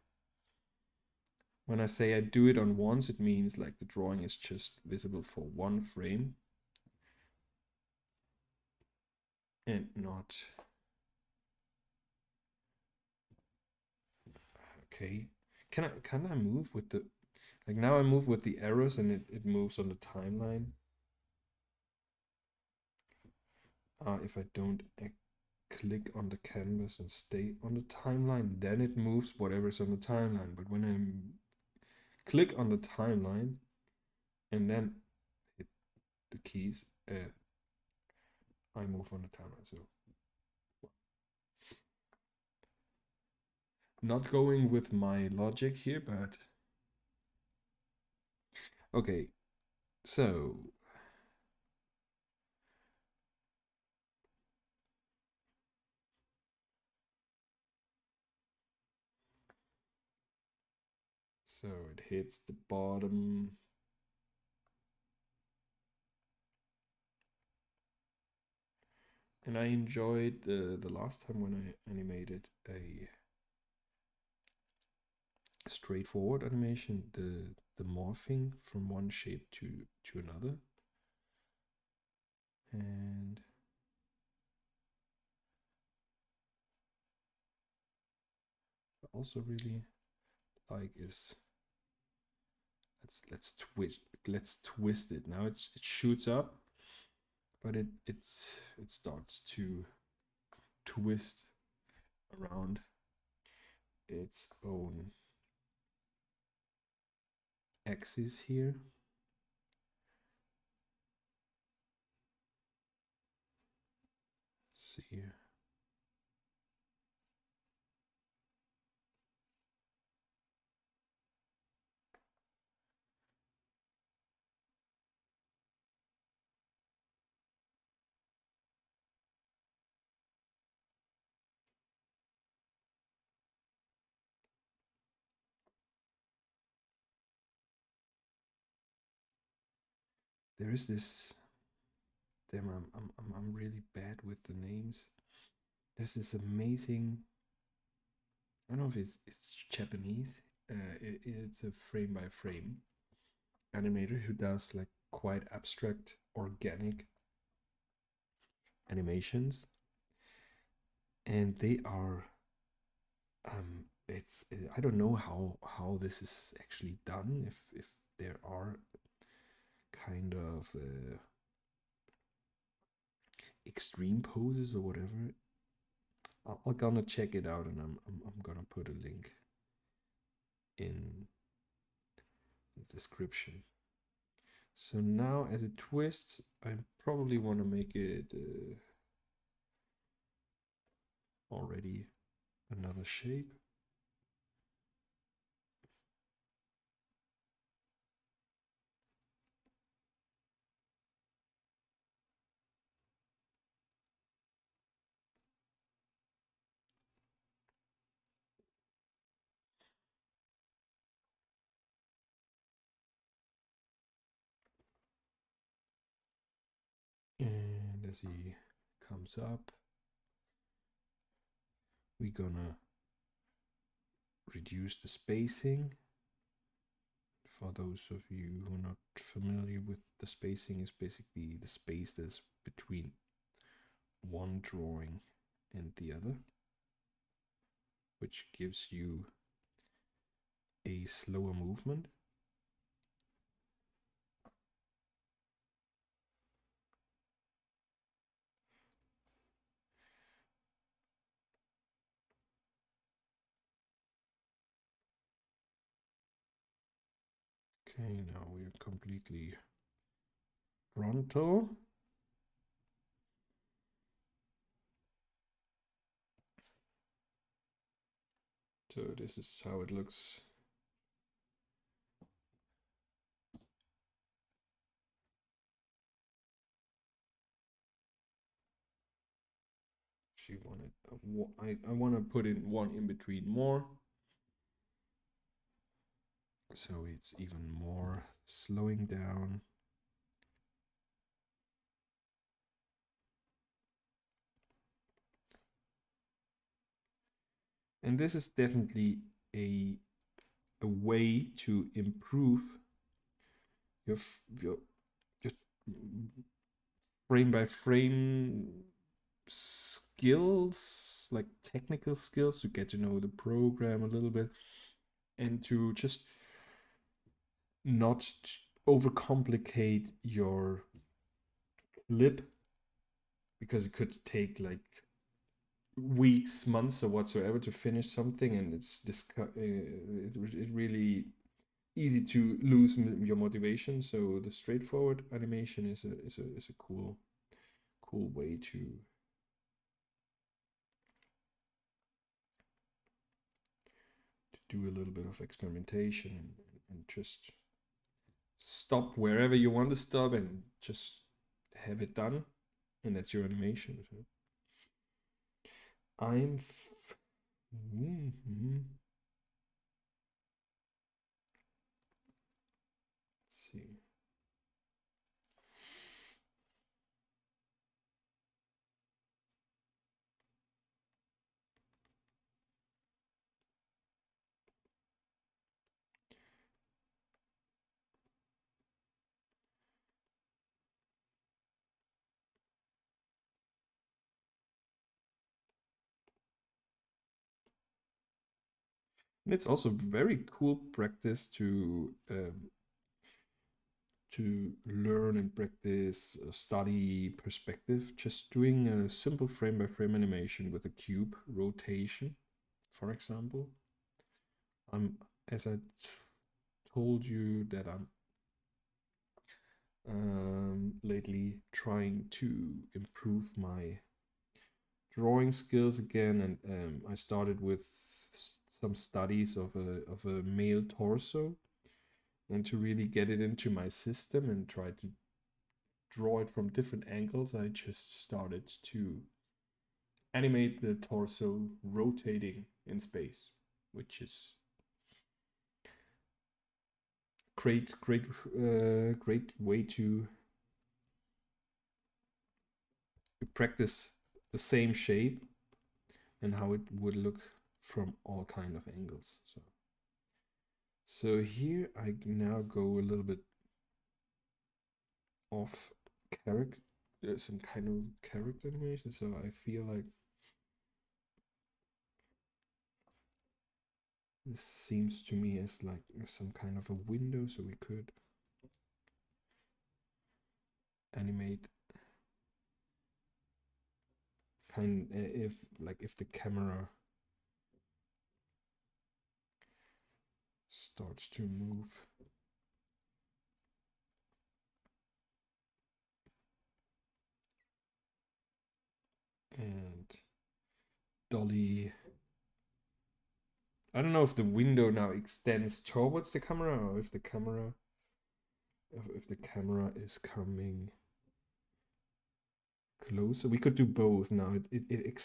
When I say I do it on once, it means like the drawing is just visible for one frame and not. Okay. Can I move with the, like, now I move with the arrows and it moves on the timeline. If I don't click on the canvas and stay on the timeline, then it moves whatever's on the timeline. But when I click on the timeline and then hit the keys, I move on the timeline. So not going with my logic here, but okay. So it hits the bottom. And I enjoyed the last time when I animated a straightforward animation, the morphing from one shape to another. And I also really like is, let's twist it. Now it shoots up, but it starts to twist around its own axis here. Let's see. There is this. Damn, I'm really bad with the names. There's this amazing. I don't know if it's Japanese. It's a frame by frame animator who does like quite abstract, organic animations, and they are it's I don't know how this is actually done, if there are kind of extreme poses or whatever. I'm gonna check it out, and I'm gonna put a link in the description. So now as it twists, I probably want to make it already another shape. And as he comes up, we're gonna reduce the spacing. For those of you who are not familiar with the spacing, is basically the space that's between one drawing and the other, which gives you a slower movement. Okay, now we're completely frontal. So this is how it looks. She wanted I want to put in one in between more, so it's even more slowing down. And this is definitely a way to improve your frame by frame skills, like technical skills, to get to know the program a little bit, and to just not overcomplicate your clip, because it could take like weeks, months, or whatsoever to finish something, and it's really easy to lose your motivation. So the straightforward animation is a cool way to do a little bit of experimentation, and just stop wherever you want to stop and just have it done, and that's your animation. So I'm let's see. And it's also very cool practice to learn and practice study perspective, just doing a simple frame by frame animation with a cube rotation, for example. As I told you, that I'm lately trying to improve my drawing skills again, and I started with some studies of a male torso, and to really get it into my system and try to draw it from different angles, I just started to animate the torso rotating in space, which is great way to practice the same shape and how it would look from all kind of angles. So here I now go a little bit off character, some kind of character animation, so I feel like this seems to me as like some kind of a window, so we could animate if the camera starts to move. And dolly. I don't know if the window now extends towards the camera or if the camera is coming closer. We could do both now. It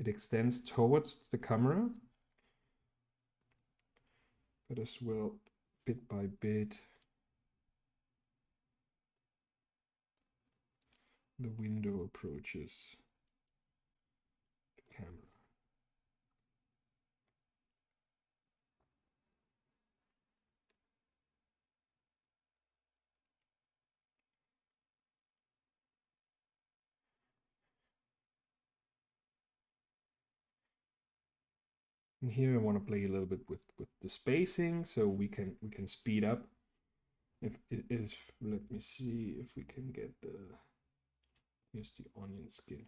extends towards the camera, but as well, bit by bit, the window approaches the camera. And here I want to play a little bit with the spacing, so we can speed up. If it is, let me see if we can get the. Here's the onion skin.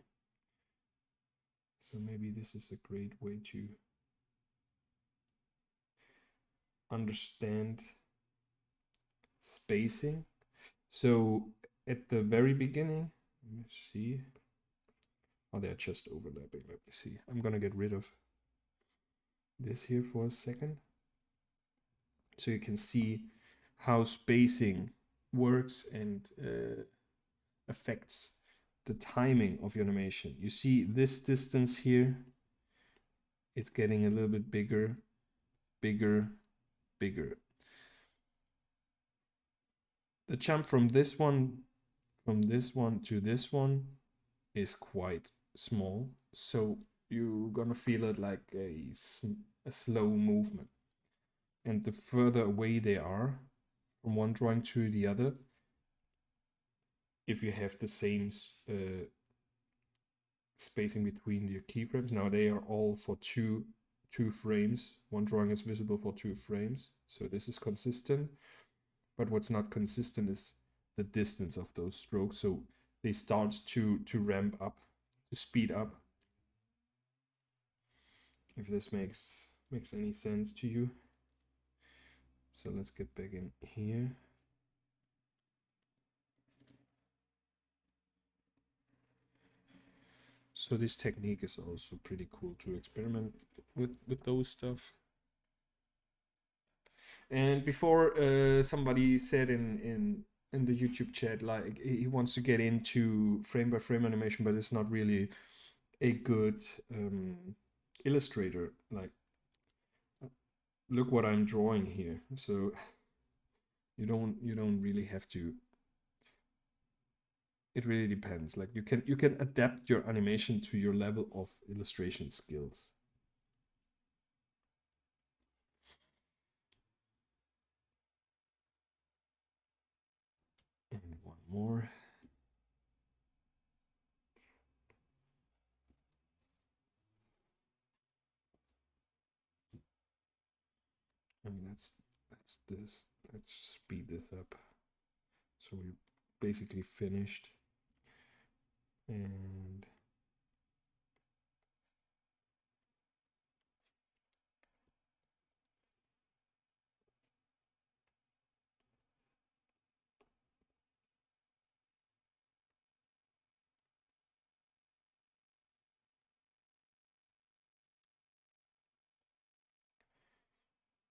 So maybe this is a great way to understand spacing. So at the very beginning, let me see. Oh, they're just overlapping. Let me see. I'm gonna get rid of this here for a second, so you can see how spacing works and affects the timing of your animation. You see this distance here, it's getting a little bit bigger, bigger, bigger. The jump from this one to this one is quite small, so you're gonna feel it like a slow movement. And the further away they are from one drawing to the other, if you have the same spacing between your keyframes, now they are all for two frames. One drawing is visible for 2 frames, so this is consistent. But what's not consistent is the distance of those strokes, so they start to ramp up, to speed up. If this makes any sense to you. So let's get back in here. So this technique is also pretty cool to experiment with those stuff. And before somebody said in the YouTube chat, like he wants to get into frame by frame animation, but it's not really a good illustrator. Like, look what I'm drawing here. So you don't really have to. It really depends. Like you can adapt your animation to your level of illustration skills. And one more. And let's speed this up. So we basically finished. And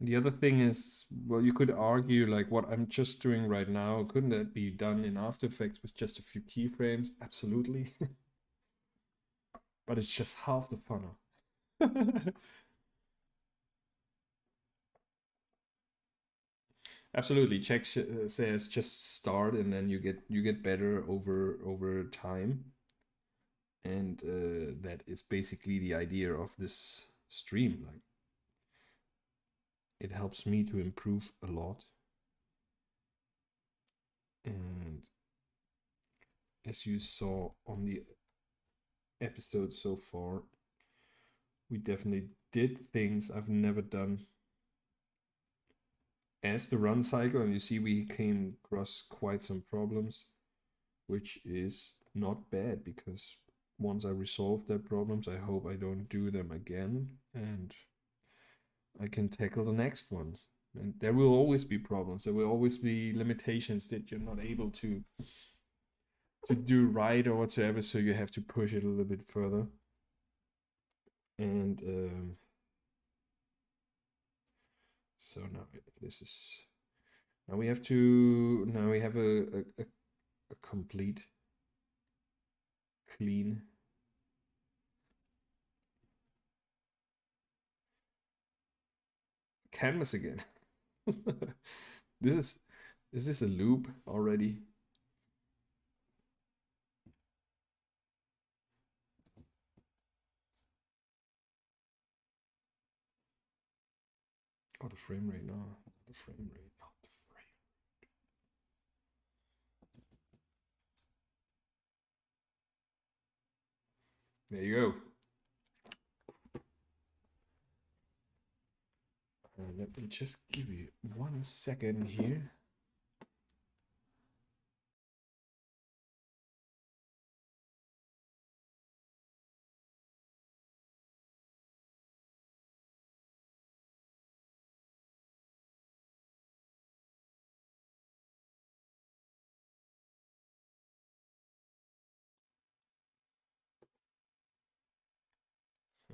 the other thing is, well, you could argue like what I'm just doing right now, couldn't that be done in After Effects with just a few keyframes? Absolutely. But it's just half the fun. Absolutely. Check says just start, and then you get better over time. And that is basically the idea of this stream. Like, it helps me to improve a lot. And as you saw on the episode so far, we definitely did things I've never done as the run cycle, and you see we came across quite some problems, which is not bad, because once I resolve their problems, I hope I don't do them again, and I can tackle the next ones. And there will always be problems. There will always be limitations that you're not able to do right or whatsoever. So you have to push it a little bit further. And so now this is now we have a complete clean canvas again. This is a loop already? Oh, the frame rate, no, the frame rate, not the frame. There you go. Let me just give you 1 second here.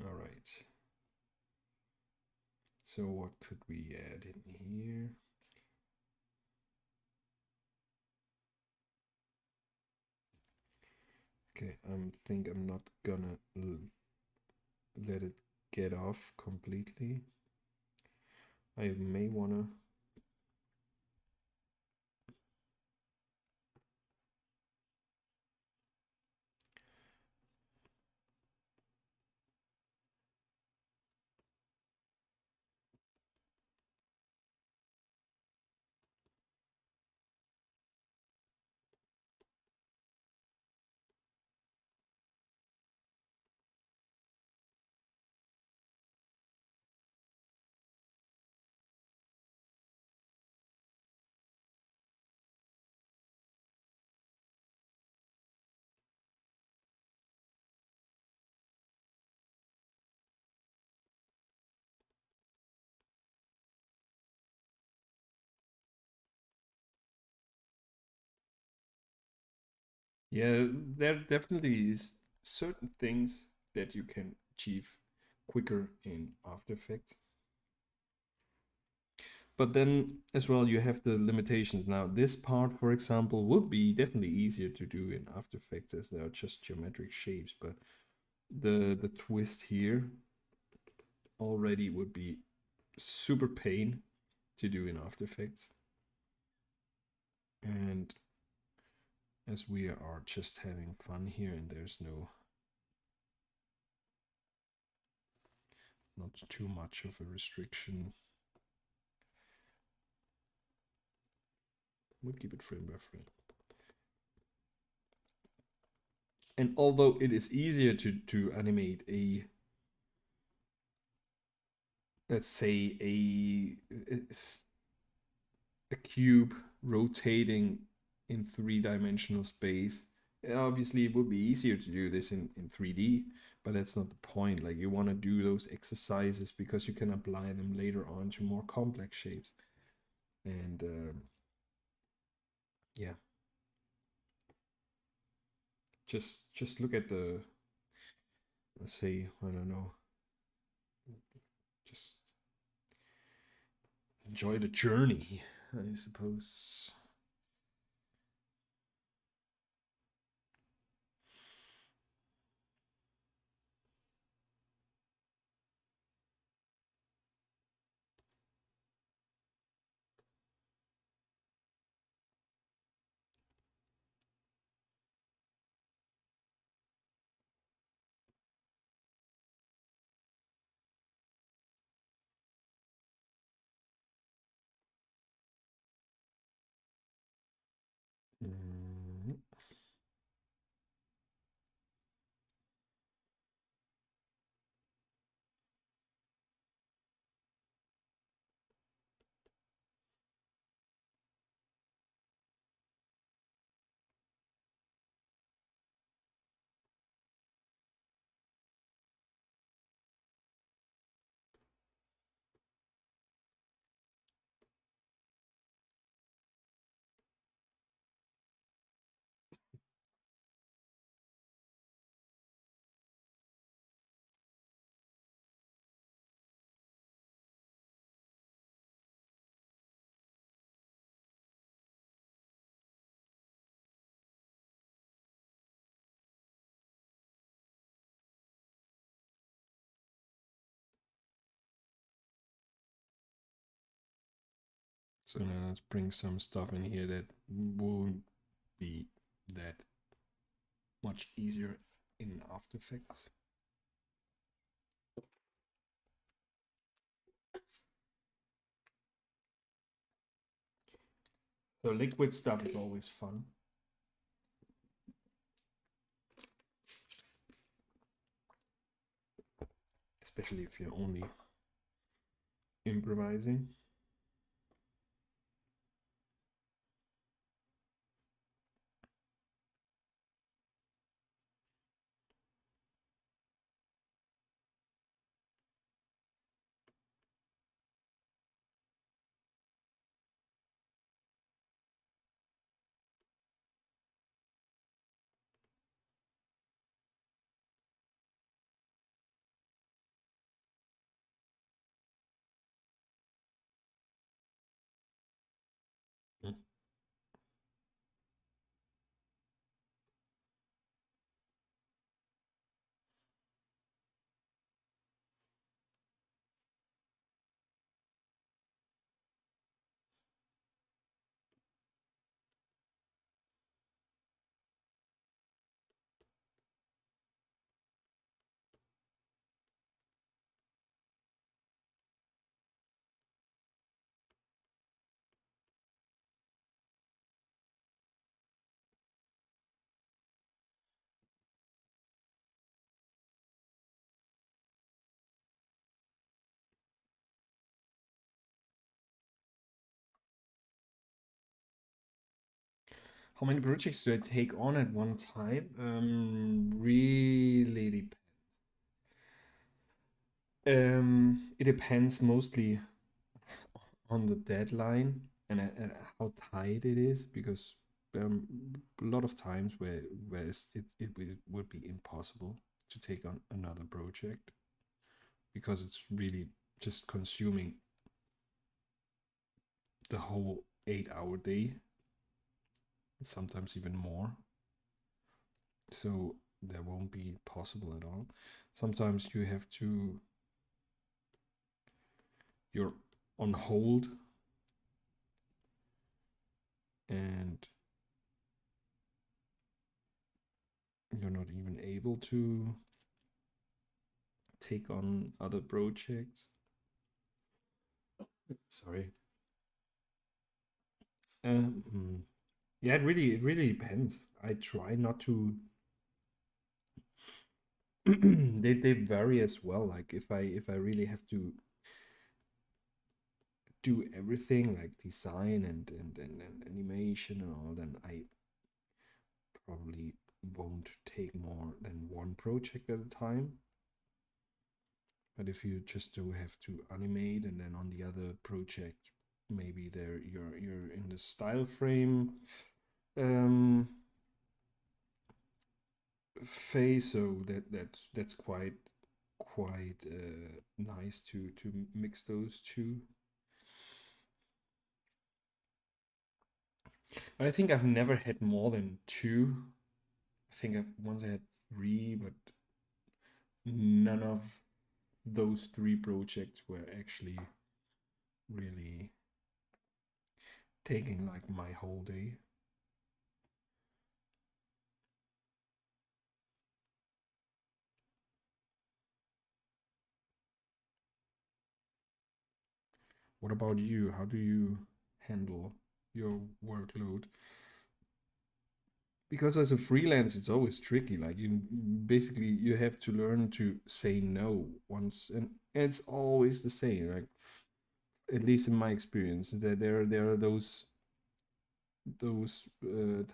All right. So what could we add in here? Okay, I think I'm not gonna let it get off completely. I may wanna yeah, there definitely is certain things that you can achieve quicker in After Effects. But then as well, you have the limitations. Now, this part, for example, would be definitely easier to do in After Effects as they are just geometric shapes. But the twist here already would be super pain to do in After Effects. And as we are just having fun here and there's not too much of a restriction, we'll keep it frame by frame. And although it is easier to animate a, let's say a cube rotating in 3-dimensional space, obviously it would be easier to do this in 3D, but that's not the point. Like, you want to do those exercises because you can apply them later on to more complex shapes. And yeah, just look at the, let's say, I don't know, just enjoy the journey, I suppose. So now let's bring some stuff in here that won't be that much easier in After Effects. So liquid stuff is always fun. Especially if you're only improvising. How many projects do I take on at one time? Really depends. It depends mostly on the deadline and how tight it is, because a lot of times where would be impossible to take on another project because it's really just consuming the whole 8-hour day, sometimes even more. So that won't be possible at all. Sometimes you're on hold and you're not even able to take on other projects. Sorry. Yeah, it really depends. I try not to. They vary as well. Like if I really have to do everything like design and animation and all, then I probably won't take more than one project at a time. But if you just do have to animate, and then on the other project, maybe there you're in the style frame phase, so that's quite nice to mix those two. But I think I've never had more than two. I think once I had three, but none of those three projects were actually really taking like my whole day. What about you? How do you handle your workload? Because as a freelance, it's always tricky. Like you have to learn to say no once, and it's always the same. Right? At least in my experience, that there are those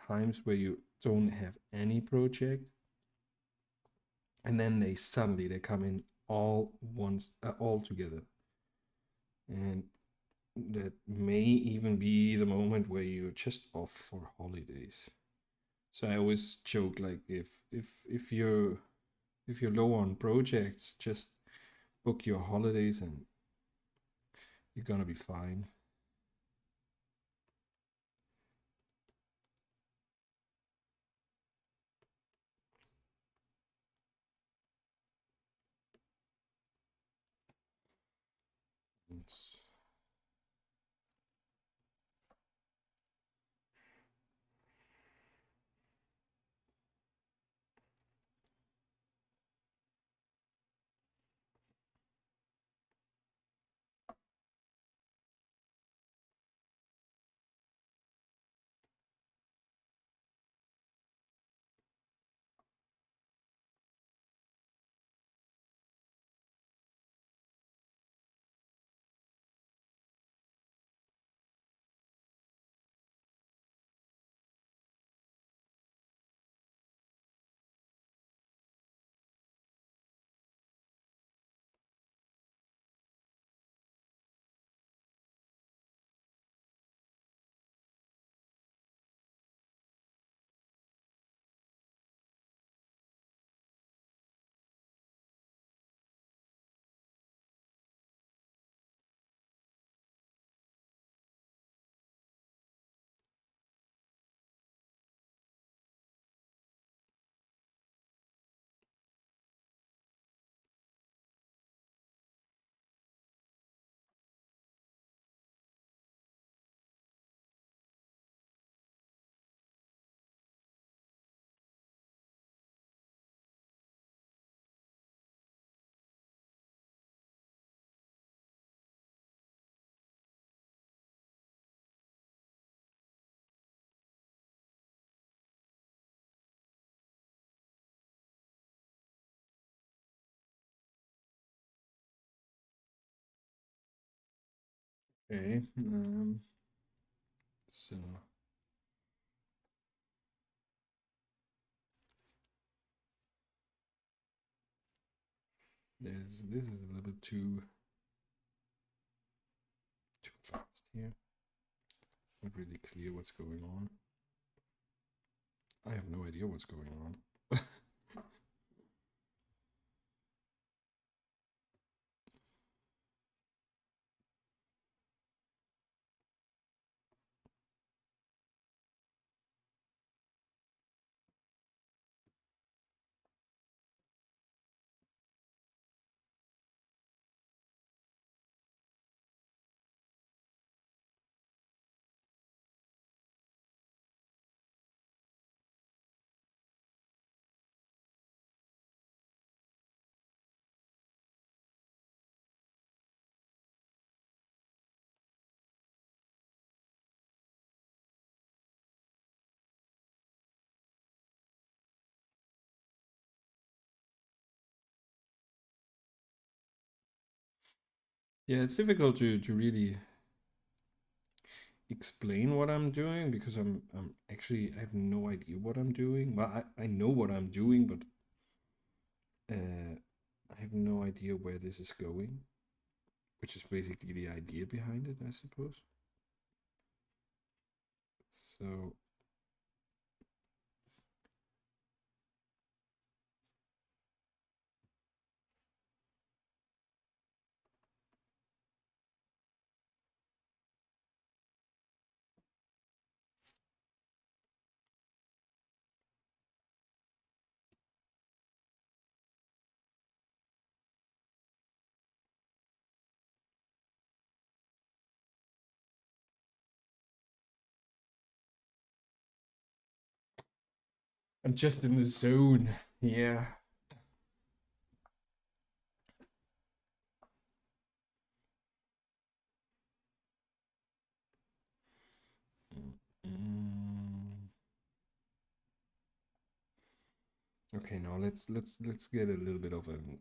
times where you don't have any project, and then they come in all together, and that may even be the moment where you're just off for holidays. So I always joke, like if you're low on projects, just book your holidays and you're gonna be fine. It's Okay. So this is a little bit too fast here. Not really clear what's going on. I have no idea what's going on. Yeah, it's difficult to really explain what I'm doing because I'm actually I have no idea what I'm doing. Well, I know what I'm doing, but I have no idea where this is going, which is basically the idea behind it, I suppose. So I'm just in the zone. Yeah. Mm. Okay, now let's get a little bit of an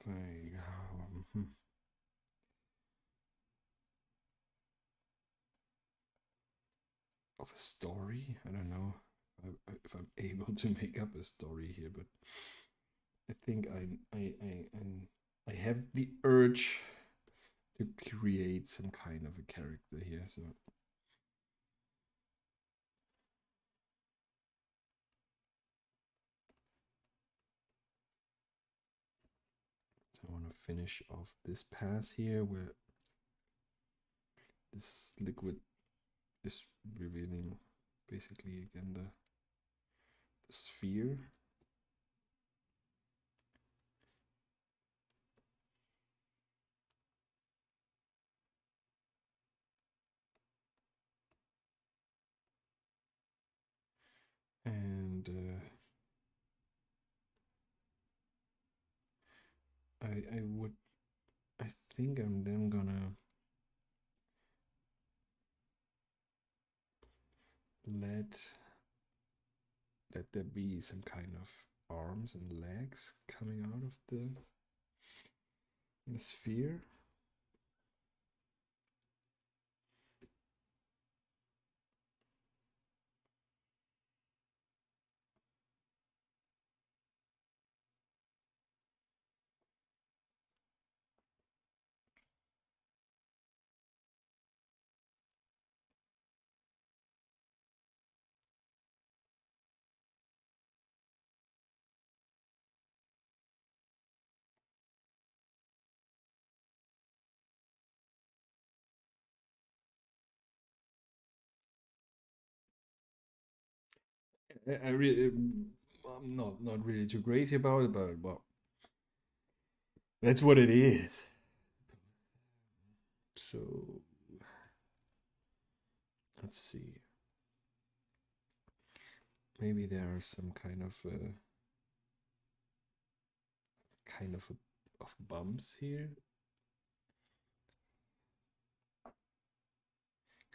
um, of a story. I don't know if I'm able to make up a story here, but I think I have the urge to create some kind of a character here. So I want to finish off this pass here where this liquid is revealing basically again the sphere. And I think I'm then gonna let there be some kind of arms and legs coming out of the sphere. I really, I'm not really too crazy about it, but well, that's what it is. So let's see. Maybe there are some kind of of bumps here.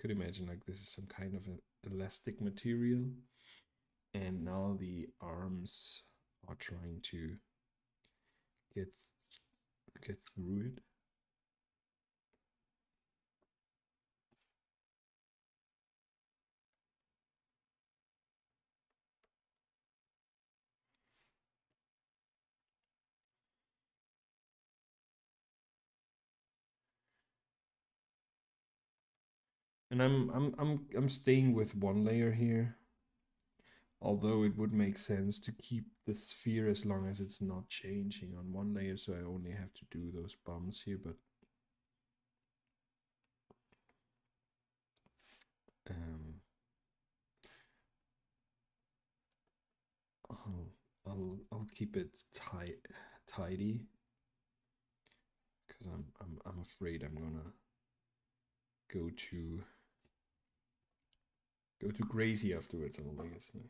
Could imagine like this is some kind of an elastic material And now the arms are trying to get through it. And I'm staying with one layer here. Although it would make sense to keep the sphere as long as it's not changing on one layer, so I only have to do those bumps here, but I'll keep it tidy because I'm afraid I'm gonna go too crazy afterwards on the legacy.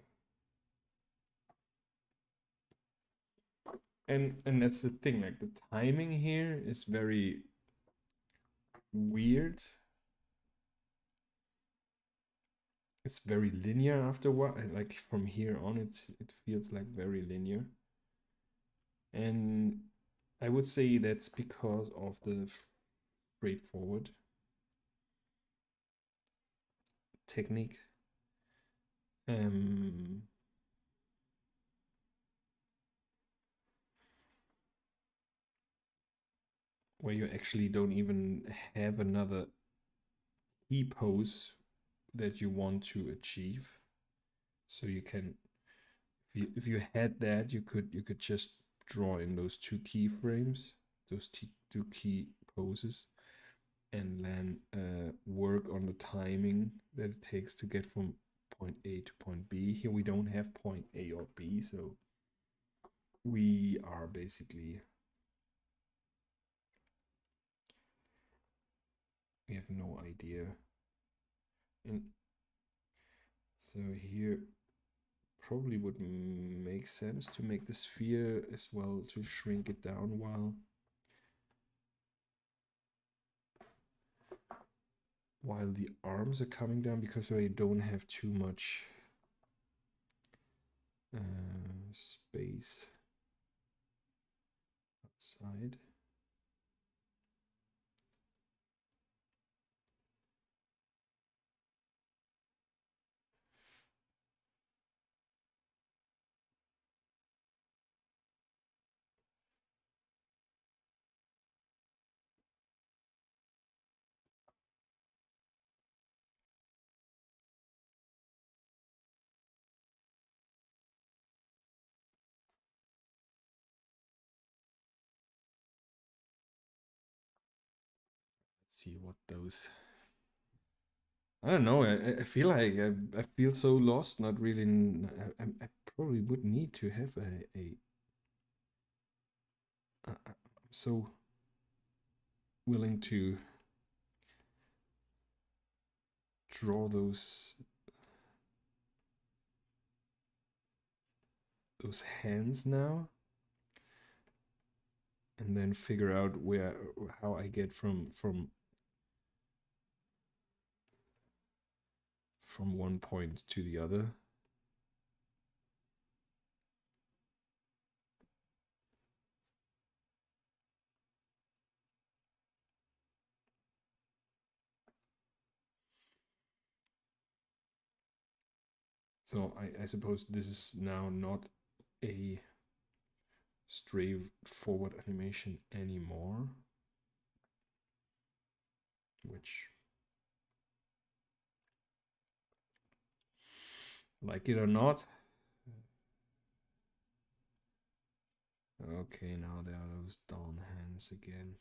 And that's the thing, like the timing here is very weird. It's very linear after a while. Like from here on, it feels like very linear. And I would say that's because of the straightforward technique. Where you actually don't even have another key pose that you want to achieve. So you can, if you had that, you could just draw in those two keyframes, those two key poses, and then work on the timing that it takes to get from point A to point B. Here we don't have point A or B, so we are basically, we have no idea. And so here probably would make sense to make the sphere as well, to shrink it down while the arms are coming down, because I don't have too much space outside. Let's see what those, I don't know. I feel like I feel so lost. Not really. I probably would need to have I'm so willing to draw those hands now, and then figure out how I get from one point to the other. So I suppose this is now not a straightforward animation anymore, which, like it or not, okay, now there are those down hands again.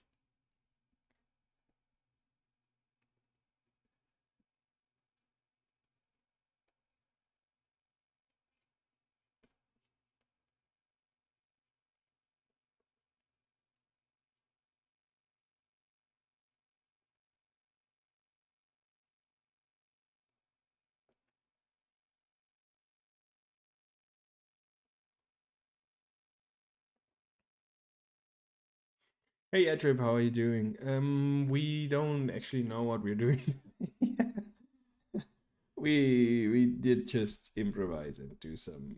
Hey Edrip, how are you doing? We don't actually know what we're doing. we did just improvise and do some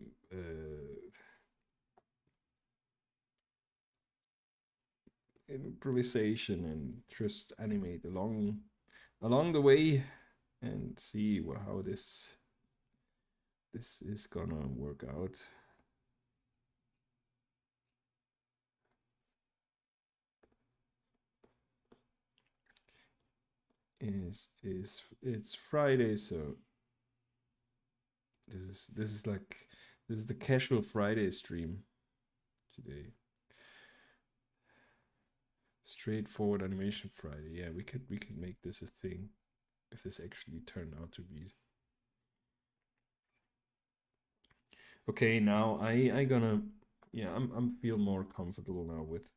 improvisation and just animate along the way and see how this is gonna work out. It's Friday, so this is the casual Friday stream today. Straightforward animation Friday. Yeah, we could make this a thing if this actually turned out to be. Okay, now I gonna yeah, I'm feel more comfortable now with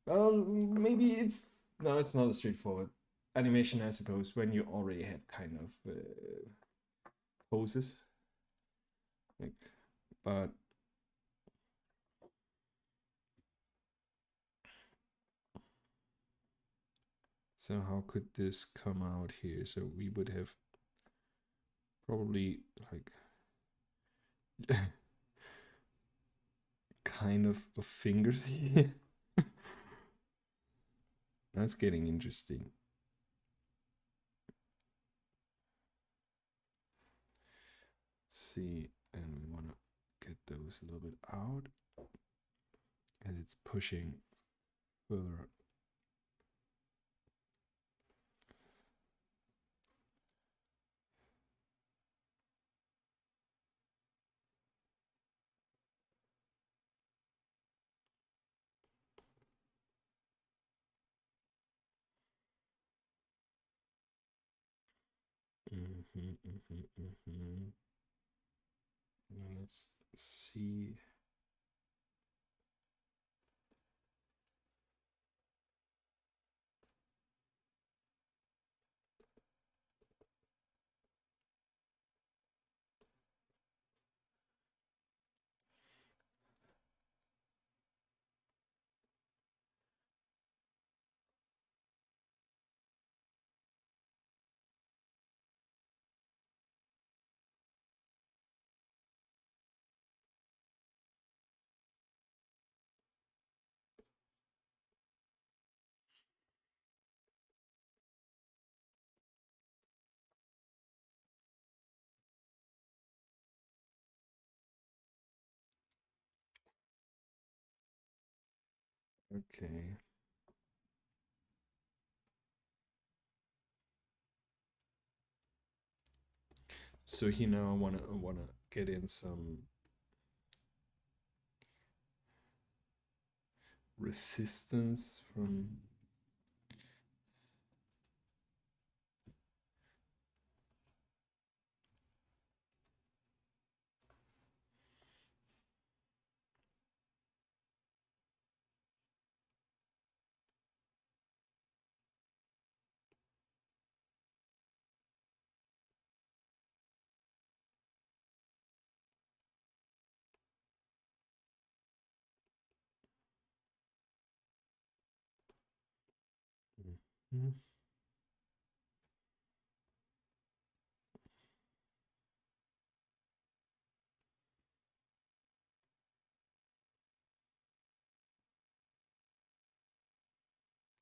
maybe it's no, it's not a straightforward animation, I suppose, when you already have kind of poses. Like, but so how could this come out here? So we would have probably like kind of fingers here. That's getting interesting. Let's see, and we want to get those a little bit out as it's pushing further. Now let's see. Okay. So here now I wanna get in some resistance from Mhm.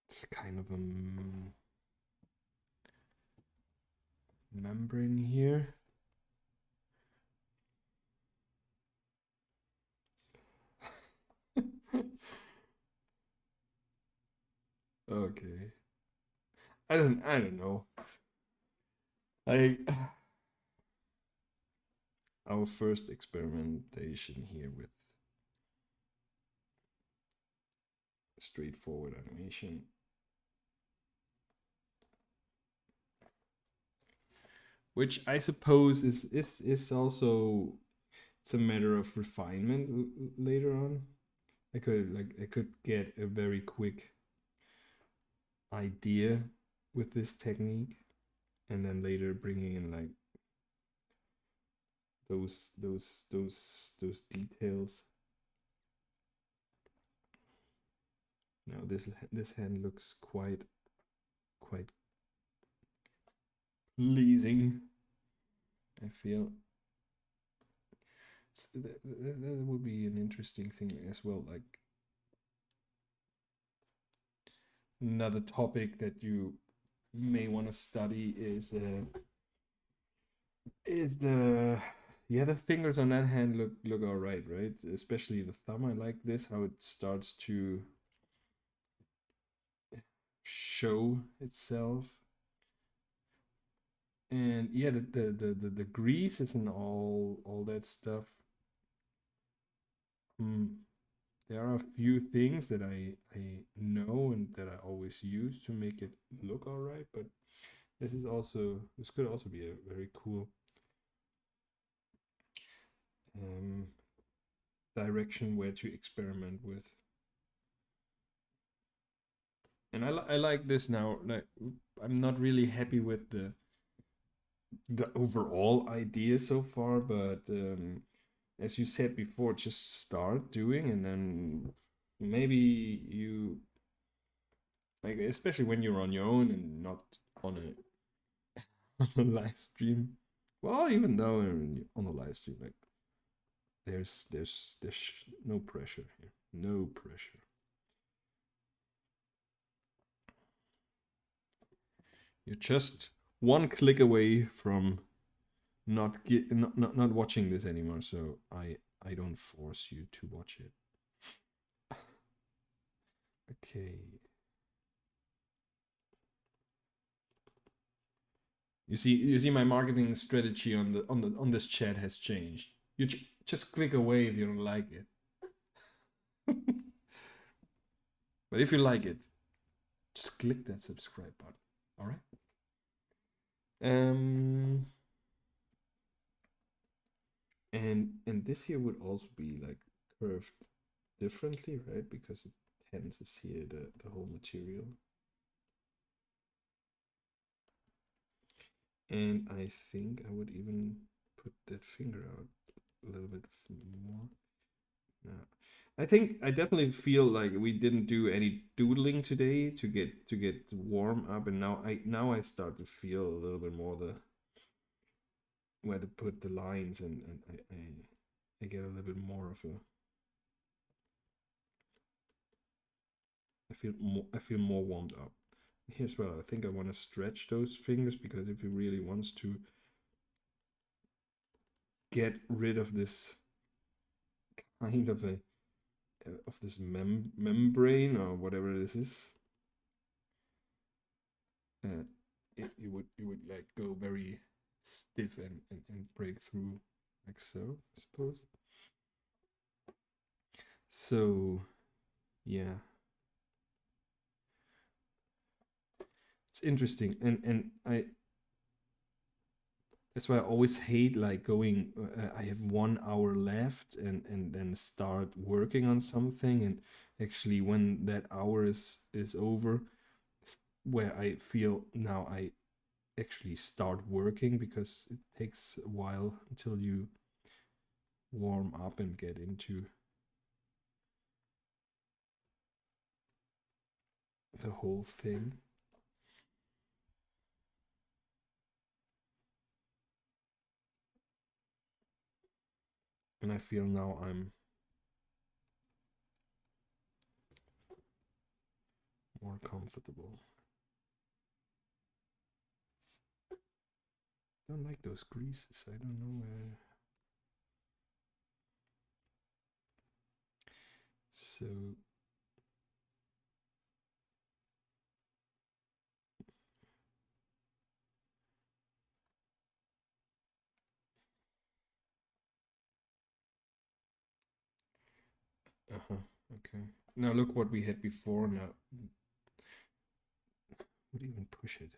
It's kind of a membrane here. Okay. I don't know. I our first experimentation here with straightforward animation. Which I suppose is also it's a matter of refinement later on. I could get a very quick idea with this technique and then later bringing in like those details. Now this hand looks quite pleasing. I feel that would be an interesting thing as well. Like another topic that you may want to study is the fingers on that hand look all right, right? Especially the thumb. I like this how it starts to show itself. And yeah, the greases and all that stuff. There are a few things that I know and that I always use to make it look all right, but this could also be a very cool direction where to experiment with. And I like this now. Like I'm not really happy with the overall idea so far, but as you said before, just start doing, and then maybe you like, especially when you're on your own and not on a on a live stream. Well, even though on a live stream, like there's no pressure here, no pressure. You're just one click away from not watching this anymore. So I don't force you to watch it. Okay. You see my marketing strategy on this chat has changed. You just click away if you don't like it. But if you like it, just click that subscribe button. All right. And this here would also be like curved differently, right? Because it tenses here the whole material. And I think I would even put that finger out a little bit more. No. I definitely feel like we didn't do any doodling today to get warm up, and now I start to feel a little bit more where to put the lines, and I get a little bit more of a I feel more warmed up. Here's where I think I want to stretch those fingers, because if he really wants to get rid of this kind of this membrane or whatever this is, you would like go very stiff and break through like so, I suppose. So yeah, it's interesting, and that's why I always hate like going. I have 1 hour left, and then start working on something, and actually when that hour is over, where I feel now I actually start working, because it takes a while until you warm up and get into the whole thing. And I feel now I'm more comfortable. I don't like those greases. I don't know where. So okay. Now look what we had before. Now would even push it.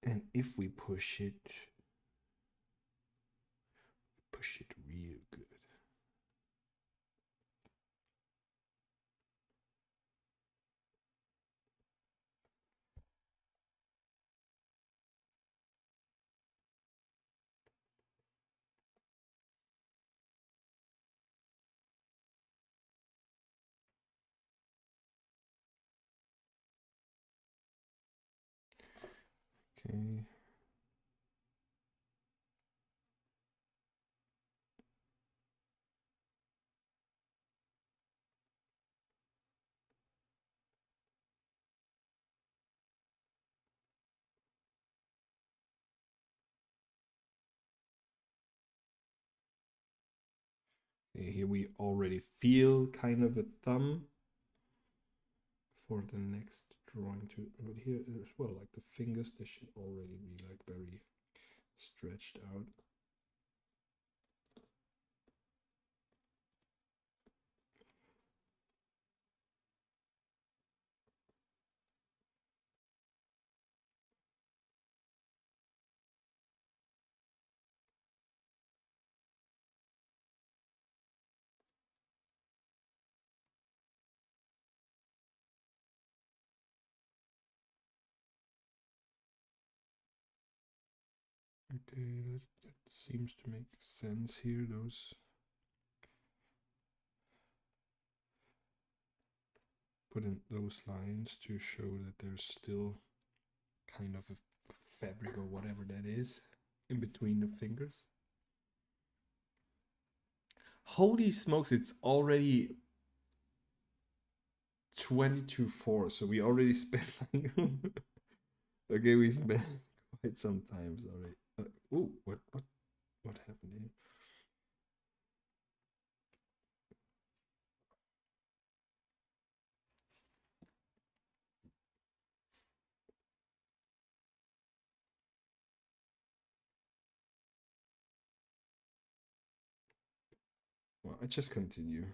And if we push it real good. Okay. Here we already feel kind of a thumb for the next drawing to, but here as well, like the fingers, they should already be like very stretched out. Okay, that seems to make sense here. Those put in those lines to show that there's still kind of a fabric or whatever that is in between the fingers. Holy smokes, it's already 22:04, so we already spent like okay, we spent quite some times already. Oh, what happened here? Well, I just continue.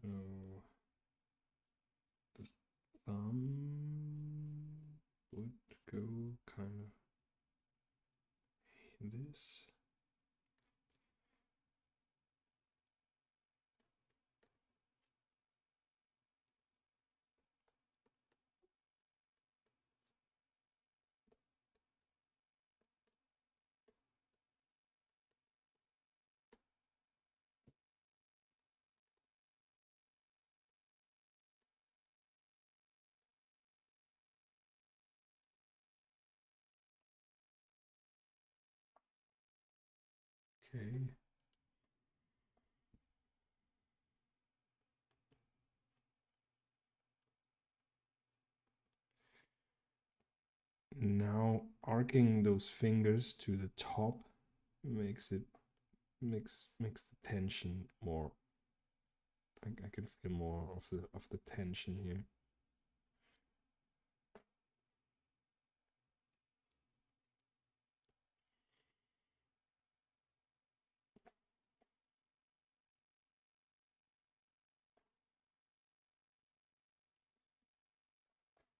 So the thumb would go kind of in this. Okay. Now arcing those fingers to the top makes the tension more. I can feel more of the tension here.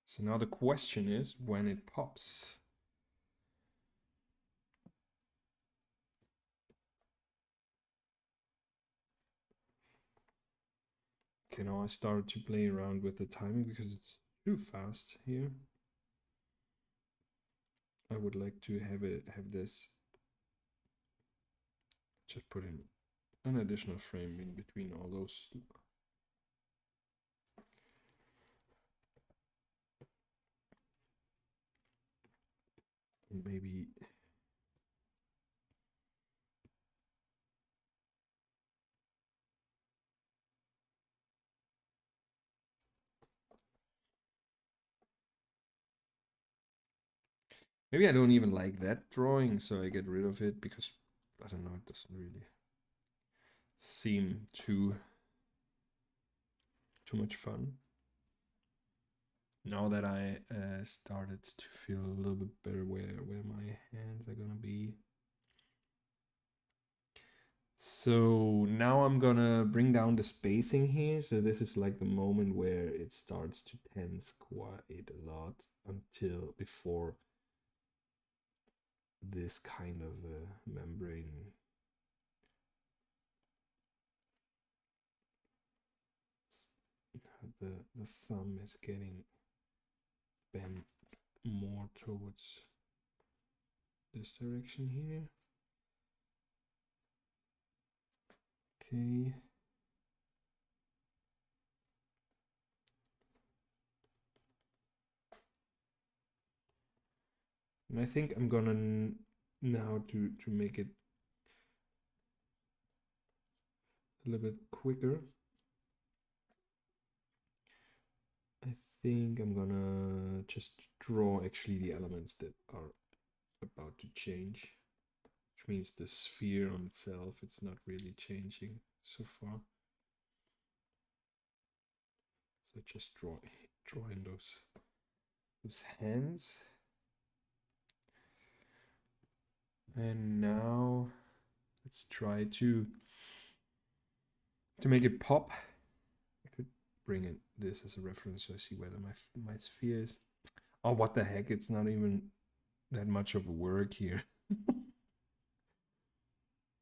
So now the question is when it pops. Okay, now I started to play around with the timing because it's too fast here. I would like to have this. Just put in an additional frame in between all those. Maybe I don't even like that drawing, so I get rid of it because I don't know, it doesn't really seem too much fun. Now that I started to feel a little bit better where my hands are gonna be. So now I'm gonna bring down the spacing here. So this is like the moment where it starts to tense quite a lot until before this kind of membrane. The thumb is getting bent more towards this direction here. Okay. And I think I'm gonna now to make it a little bit quicker. I think I'm gonna just draw actually the elements that are about to change, which means the sphere on itself, it's not really changing so far. So just drawing those hands. And now let's try to make it pop. I could bring in this as a reference so I see whether my sphere is. Oh, what the heck, it's not even that much of a work here.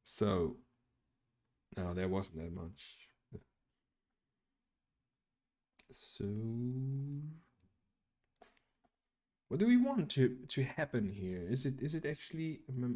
So no, there wasn't that much. So what do we want to happen here? Is it actually hmm?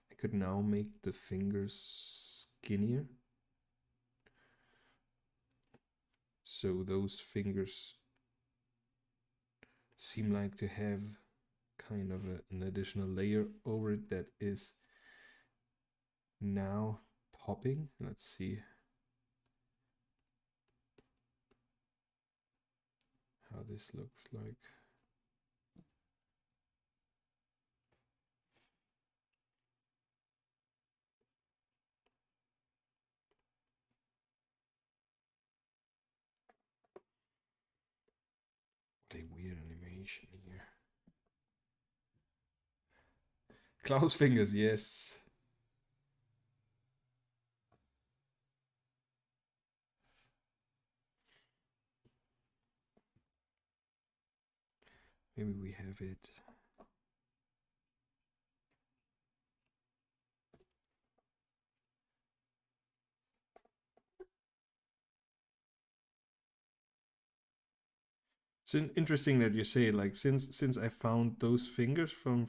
I could now make the fingers skinnier. So those fingers seem like to have kind of an additional layer over it that is now popping. Let's see how this looks like. What a weird animation here. Klaus fingers, yes. Maybe we have it. It's interesting that you say, like, since I found those fingers from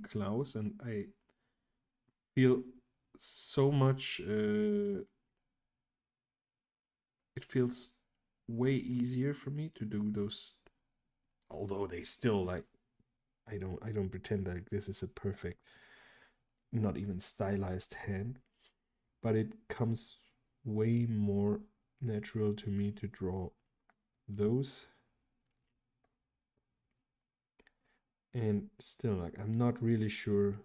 Klaus, and I feel so much it feels way easier for me to do those, although they still, like, I don't pretend like this is a perfect, not even stylized hand, but it comes way more natural to me to draw those. And still, like, I'm not really sure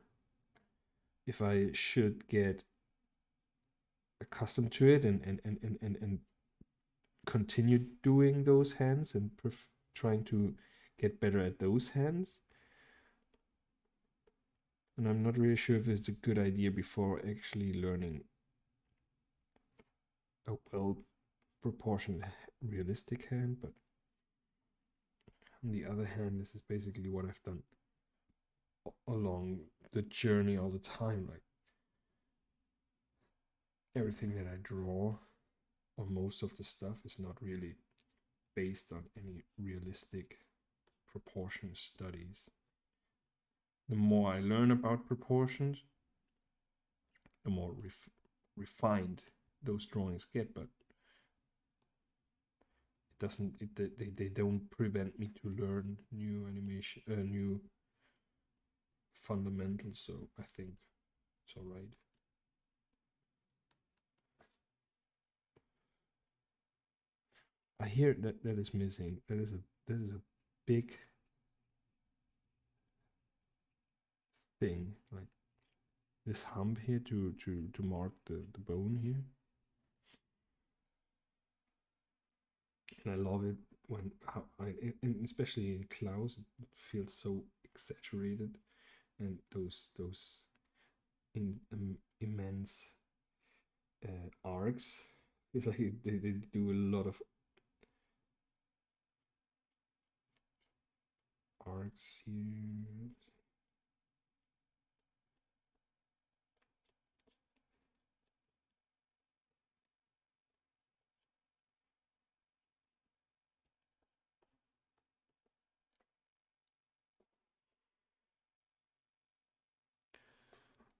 if I should get accustomed to it and continue doing those hands and trying to get better at those hands. And I'm not really sure if it's a good idea before actually learning a well proportioned realistic hand. But on the other hand, this is basically what I've done along the journey all the time. Like, everything that I draw, or most of the stuff, is not really based on any realistic proportion studies. The more I learn about proportions, the more refined those drawings get, but doesn't they don't prevent me to learn new animation, new fundamentals. So I think it's all right. I hear that is missing. That is a big thing, like this hump here to mark the bone here. And I love it when and especially in Klaus, it feels so exaggerated, and those immense arcs. It's like they do a lot of arcs here.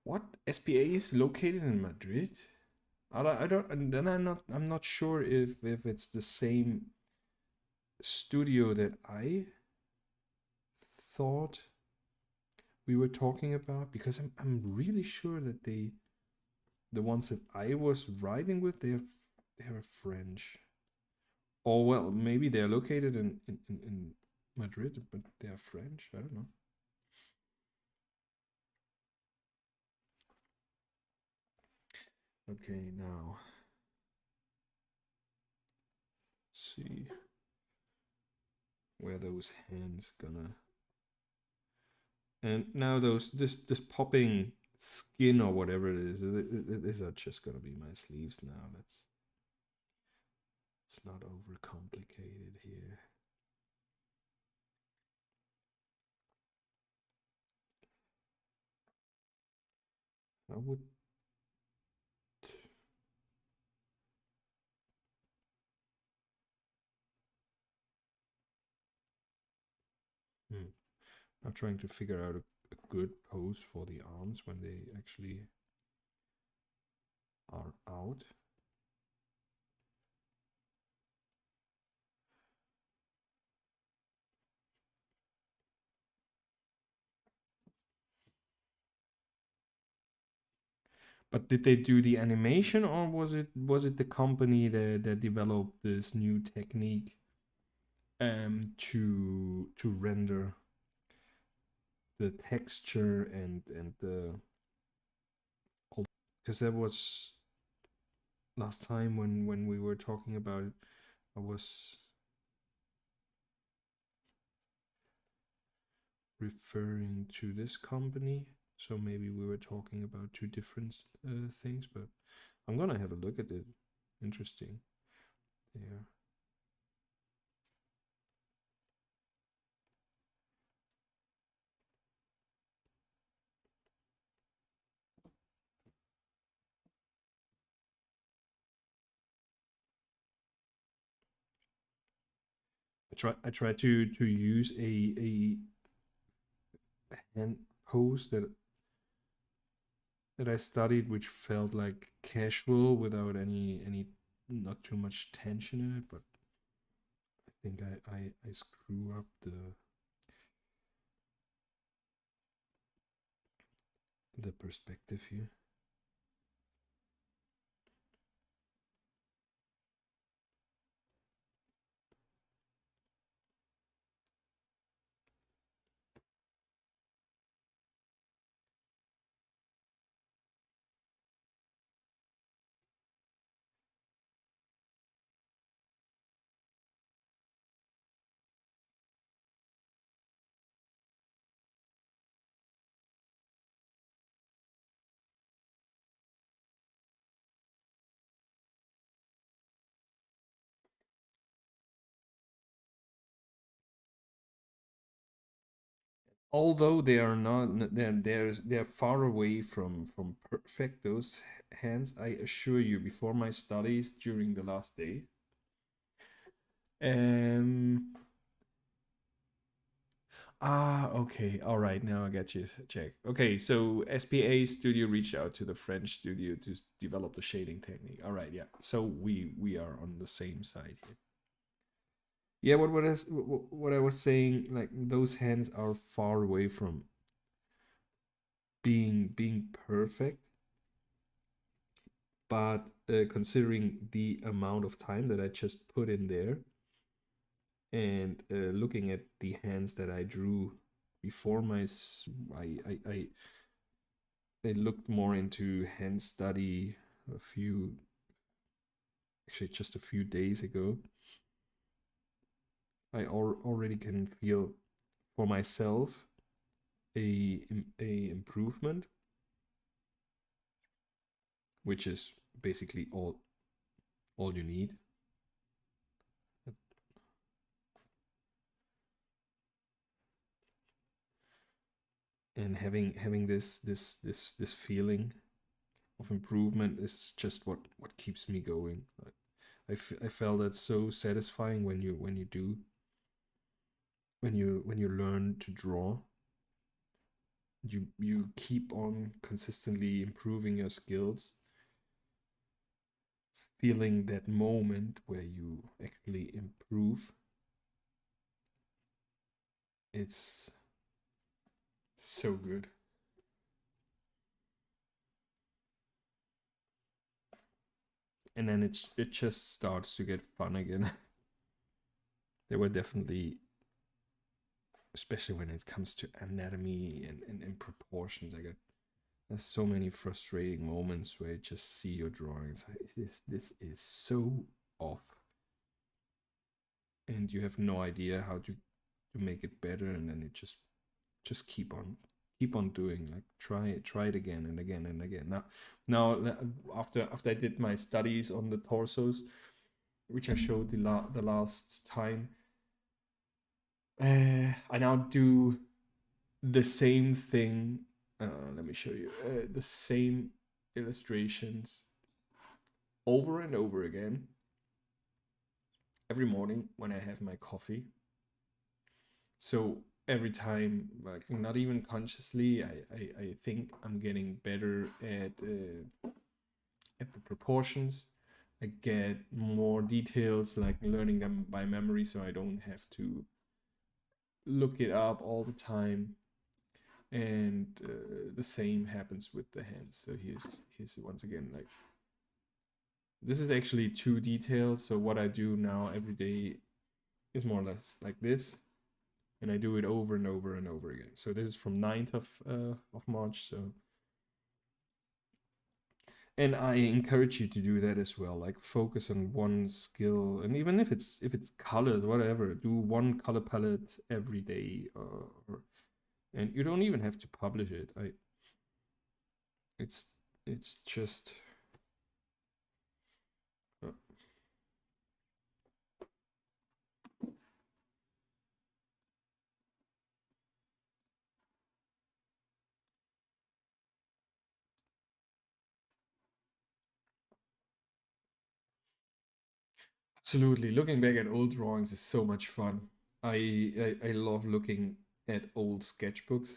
What? SPA is located in Madrid? I don't, and then I'm not sure if it's the same studio that I thought we were talking about, because I'm really sure that the ones that I was writing with, they are French. Or well, maybe they're located in Madrid, but they are French. I don't know. Okay, now see where those hands gonna. And now this popping skin or whatever it is, these are just gonna be my sleeves now. Let's not overcomplicate here. I would I'm trying to figure out a good pose for the arms when they actually are out. But did they do the animation, or was it the company that developed this new technique to render the texture and the, because that was last time when we were talking about it, I was referring to this company, so maybe we were talking about two different things, but I'm gonna have a look at it. Interesting. There. I try to use a hand pose that I studied, which felt like casual without any not too much tension in it, but I think I screw up the perspective here. Although they are not, they're far away from perfect, those hands, I assure you, before my studies during the last day. Okay, all right, now I get you. Check. Okay, so SPA studio reached out to the French studio to develop the shading technique. All right, yeah. So we are on the same side here. Yeah, what I was saying, like those hands are far away from being perfect, but considering the amount of time that I just put in there, and looking at the hands that I drew before I looked more into hand study a few, actually just a few days ago. I already can feel for myself a improvement, which is basically all you need. And having this feeling of improvement is just what keeps me going. I felt that so satisfying when you do when you learn to draw. You keep on consistently improving your skills, feeling that moment where you actually improve. It's so good. And then it just starts to get fun again. There were definitely, especially when it comes to anatomy and proportions, there's so many frustrating moments where you just see your drawings. This is so off, and you have no idea how to make it better, and then it just keep on doing, like try it again and again and again. Now after I did my studies on the torsos, which I showed the last time, I now do the same thing. Let me show you the same illustrations over and over again every morning when I have my coffee. So every time, like not even consciously, I think I'm getting better at the proportions. I get more details, like learning them by memory, so I don't have to look it up all the time. And the same happens with the hands. So here's once again, like this is actually too detailed. So what I do now every day is more or less like this, and I do it over and over and over again. So this is from 9th of March. So, and I encourage you to do that as well. Like focus on one skill, and even if it's colors, whatever, do one color palette every day, and you don't even have to publish it. It's just. Uh, Absolutely. Looking back at old drawings is so much fun. I love looking at old sketchbooks.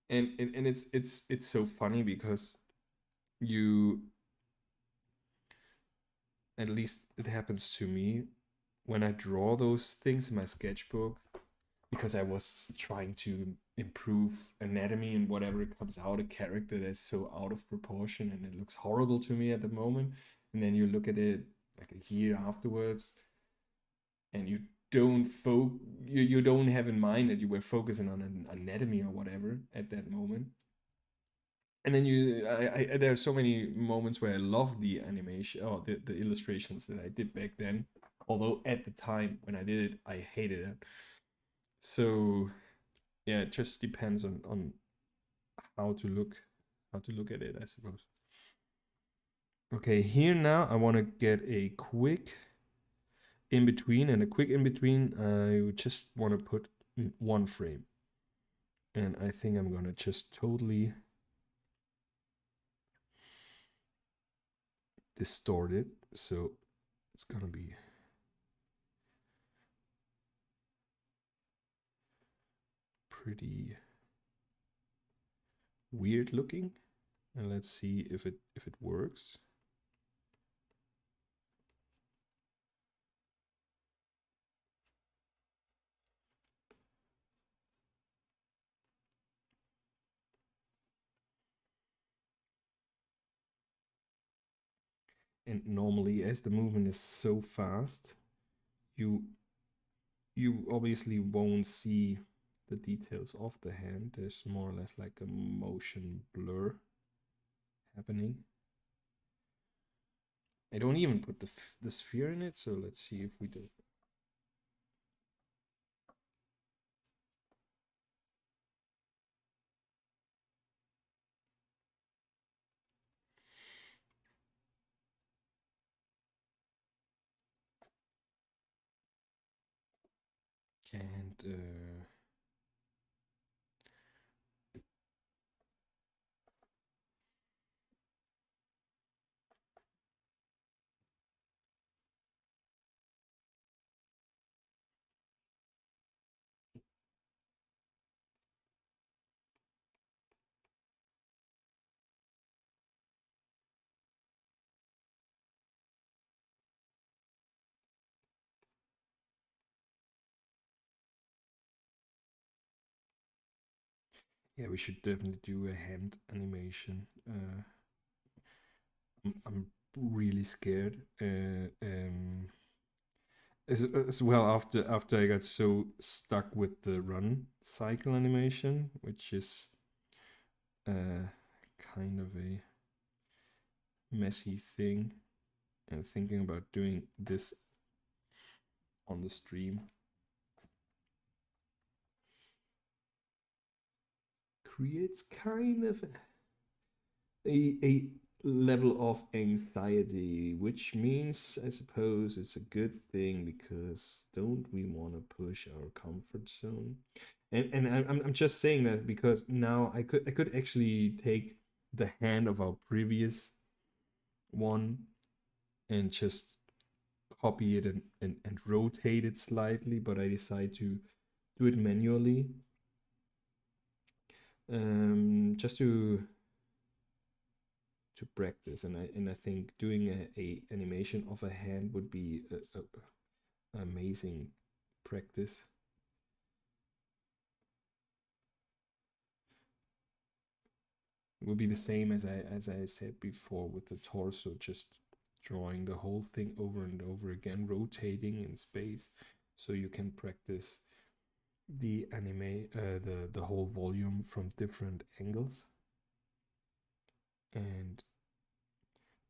And it's so funny because you, at least it happens to me when I draw those things in my sketchbook, because I was trying to improve anatomy, and whatever comes out, a character that's so out of proportion and it looks horrible to me at the moment. And then you look at it like a year afterwards, and you don't have in mind that you were focusing on an anatomy or whatever at that moment. And then there are so many moments where I love the animation or the illustrations that I did back then, although at the time when I did it I hated it. So yeah, it just depends on how to look at it, I suppose. Okay, here now I want to get a quick in between, and a quick in between I just want to put in one frame, and I think I'm gonna just totally distort it, so it's gonna be pretty weird looking. And let's see if it works. And normally, as the movement is so fast, you obviously won't see the details of the hand. There's more or less like a motion blur happening. I don't even put the sphere in it, so let's see if we do. And yeah, we should definitely do a hand animation. I'm really scared. As well, after I got so stuck with the run cycle animation, which is kind of a messy thing, and thinking about doing this on the stream creates kind of a level of anxiety, which means I suppose it's a good thing, because don't we want to push our comfort zone? And I'm just saying that because now I could actually take the hand of our previous one and just copy it and rotate it slightly, but I decide to do it manually, just to practice. And I think doing a animation of a hand would be a amazing practice. It would be the same as I said before with the torso, just drawing the whole thing over and over again, rotating in space, so you can practice the the whole volume from different angles. And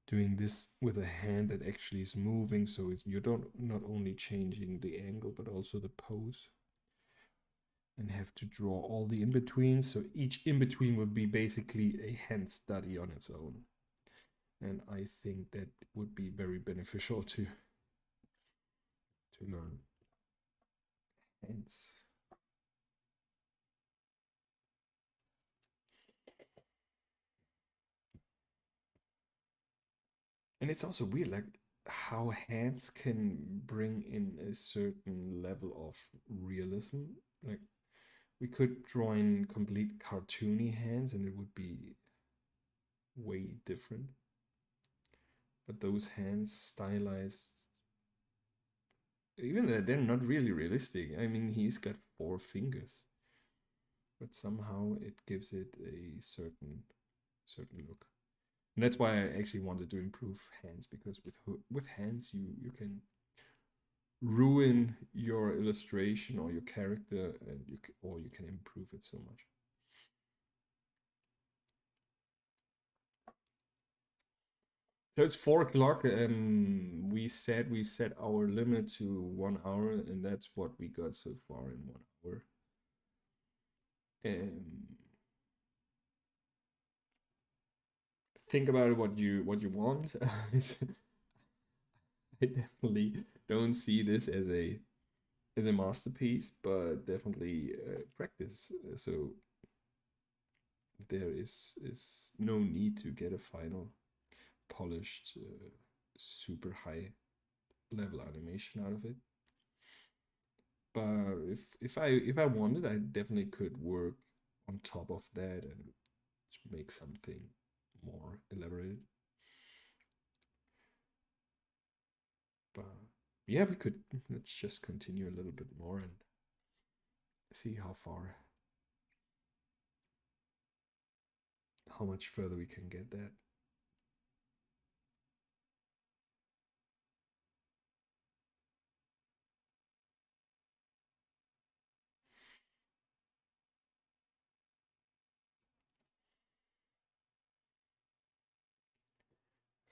doing this with a hand that actually is moving, so you don't not only changing the angle but also the pose, and have to draw all the in-betweens. So each in-between would be basically a hand study on its own, and I think that would be very beneficial to learn hands. And it's also weird, like how hands can bring in a certain level of realism. Like we could draw in complete cartoony hands and it would be way different. But those hands stylized, even though they're not really realistic. I mean, he's got 4 fingers, but somehow it gives it a certain look. And that's why I actually wanted to improve hands, because with hands you can ruin your illustration or your character, and or you can improve it so much. So it's 4 o'clock. We set our limit to 1 hour, and that's what we got so far in 1 hour. Think about what you want. I definitely don't see this as a masterpiece, but definitely practice. So there is no need to get a final polished super high level animation out of it. But if I wanted, I definitely could work on top of that and make something more elaborated. But yeah, we could. Let's just continue a little bit more and see how much further we can get that.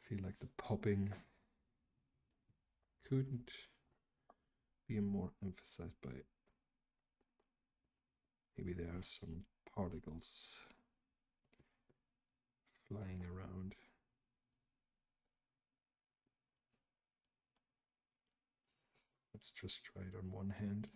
feel like the popping couldn't be more emphasized by maybe there are some particles flying around. Let's just try it on one hand.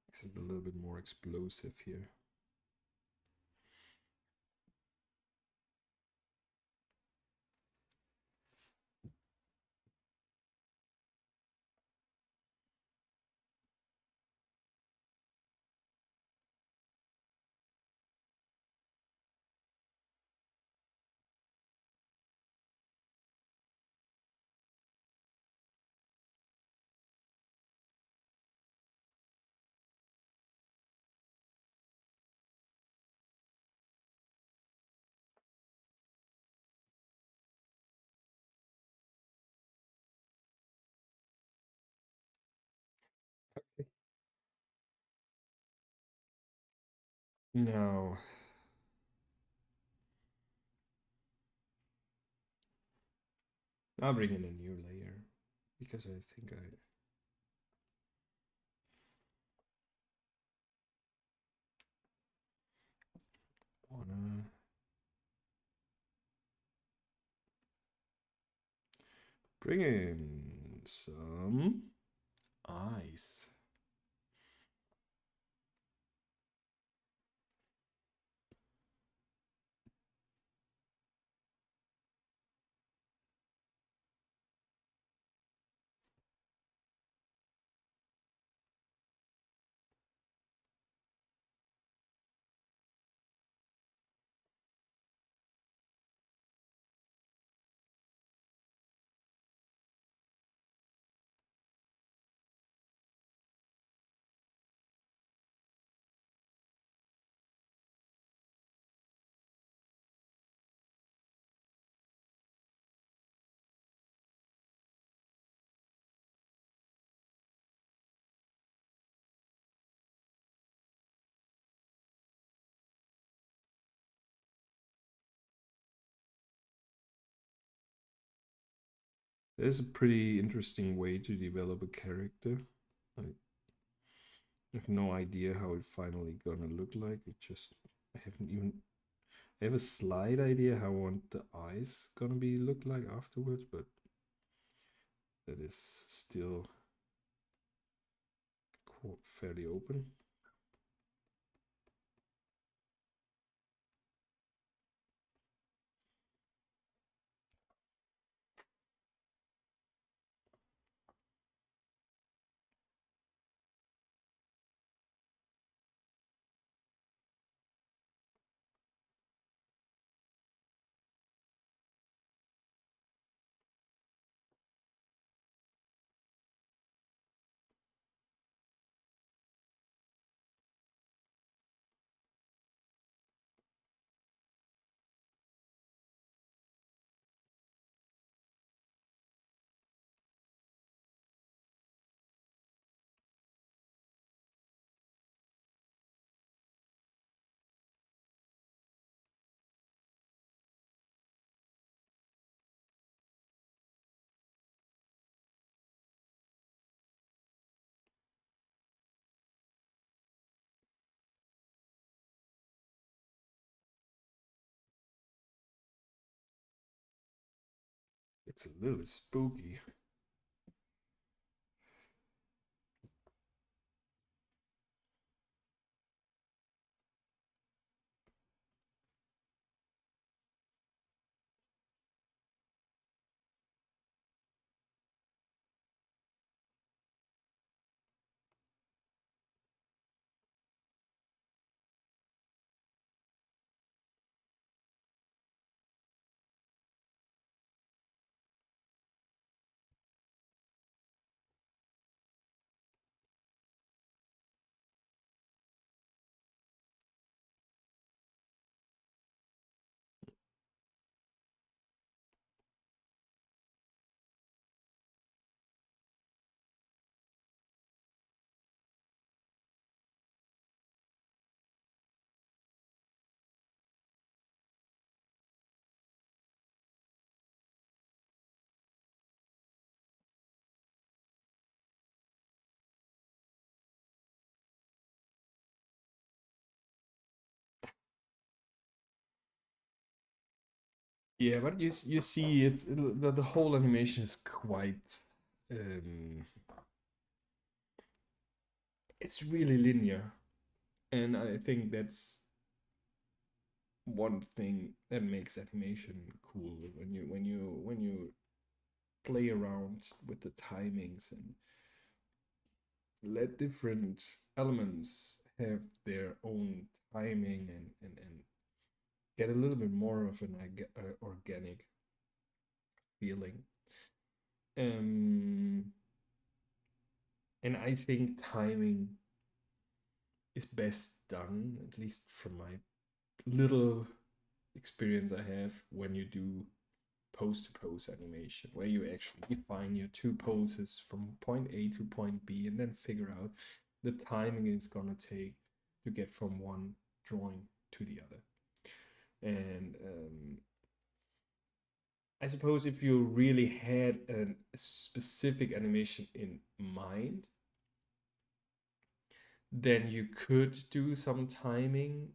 Makes it a little bit more explosive here. Now, I'll bring in a new layer because I think I wanna bring in some eyes. There's a pretty interesting way to develop a character. I have no idea how it finally gonna look like. I haven't even, I have a slight idea how I want the eyes gonna be look like afterwards, but that is still fairly open. It's a little bit spooky. Yeah, but you see, the whole animation is quite. Um, it's really linear, and I think that's one thing that makes animation cool when you play around with the timings and let different elements have their own timing and get a little bit more of an organic feeling. Um, and I think timing is best done, at least from my little experience I have, when you do pose to pose animation, where you actually define your two poses from point A to point B and then figure out the timing it's gonna take to get from one drawing to the other. And I suppose if you really had a specific animation in mind, then you could do some timing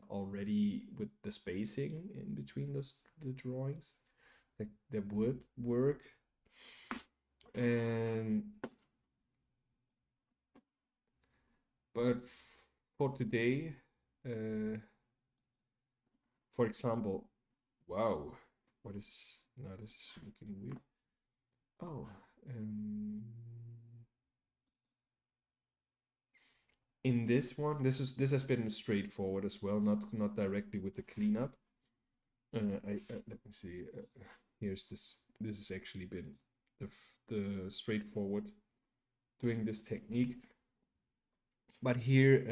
already with the spacing in between the drawings. That would work. And but for today, uh, for example, wow, what is now? This is looking weird. Oh, um, in this one, this has been straightforward as well, not directly with the cleanup. Let me see. Here's this. This has actually been the straightforward doing this technique. But here,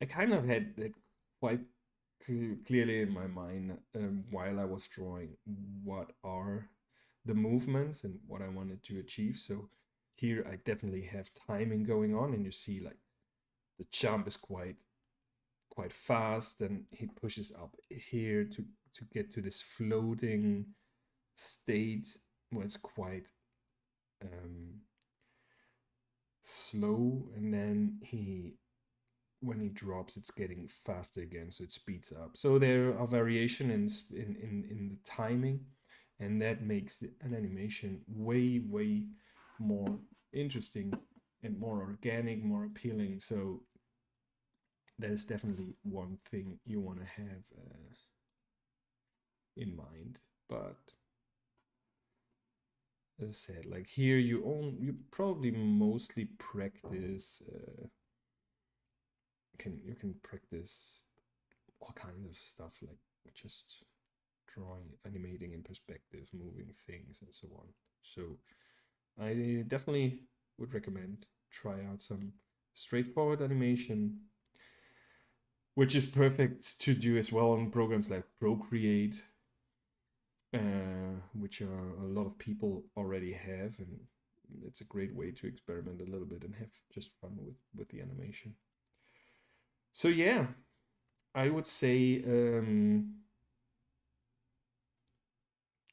I kind of had that quite clearly in my mind while I was drawing what are the movements and what I wanted to achieve. So here I definitely have timing going on, and you see like the jump is quite fast, and he pushes up here to get to this floating state where it's quite slow, and then when he drops, it's getting faster again, so it speeds up. So there are variation in the timing, and that makes an animation way more interesting and more organic, more appealing. So that is definitely one thing you want to have in mind. But as I said, like here you probably mostly practice. You can practice all kinds of stuff like just drawing, animating in perspective, moving things, and so on. So I definitely would recommend try out some straightforward animation, which is perfect to do as well on programs like Procreate, which a lot of people already have, and it's a great way to experiment a little bit and have just fun with the animation. So yeah, I would say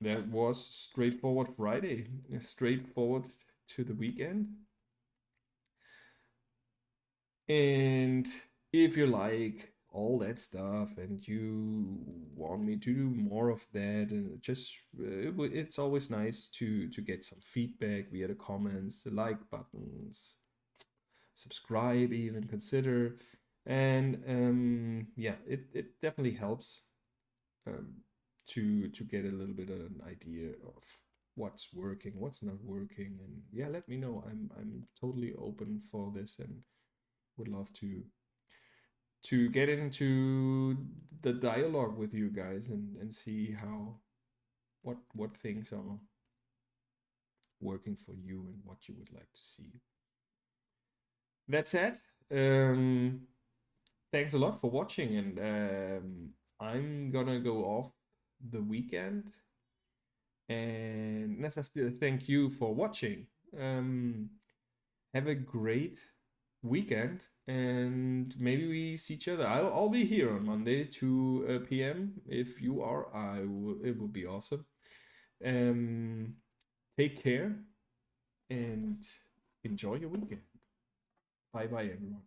that was straightforward Friday, straightforward to the weekend. And if you like all that stuff and you want me to do more of that, and it's always nice to get some feedback via the comments, the like buttons, subscribe, even consider. And yeah, it definitely helps um, to get a little bit of an idea of what's working, what's not working, and yeah, let me know. I'm totally open for this and would love to get into the dialogue with you guys and see how what things are working for you and what you would like to see. That said, thanks a lot for watching, and I'm gonna go off the weekend. And as I still thank you for watching. Have a great weekend, and maybe we see each other. I'll be here on Monday 2 p.m. If you are, it would be awesome. Um, Take care and enjoy your weekend. Bye bye, everyone.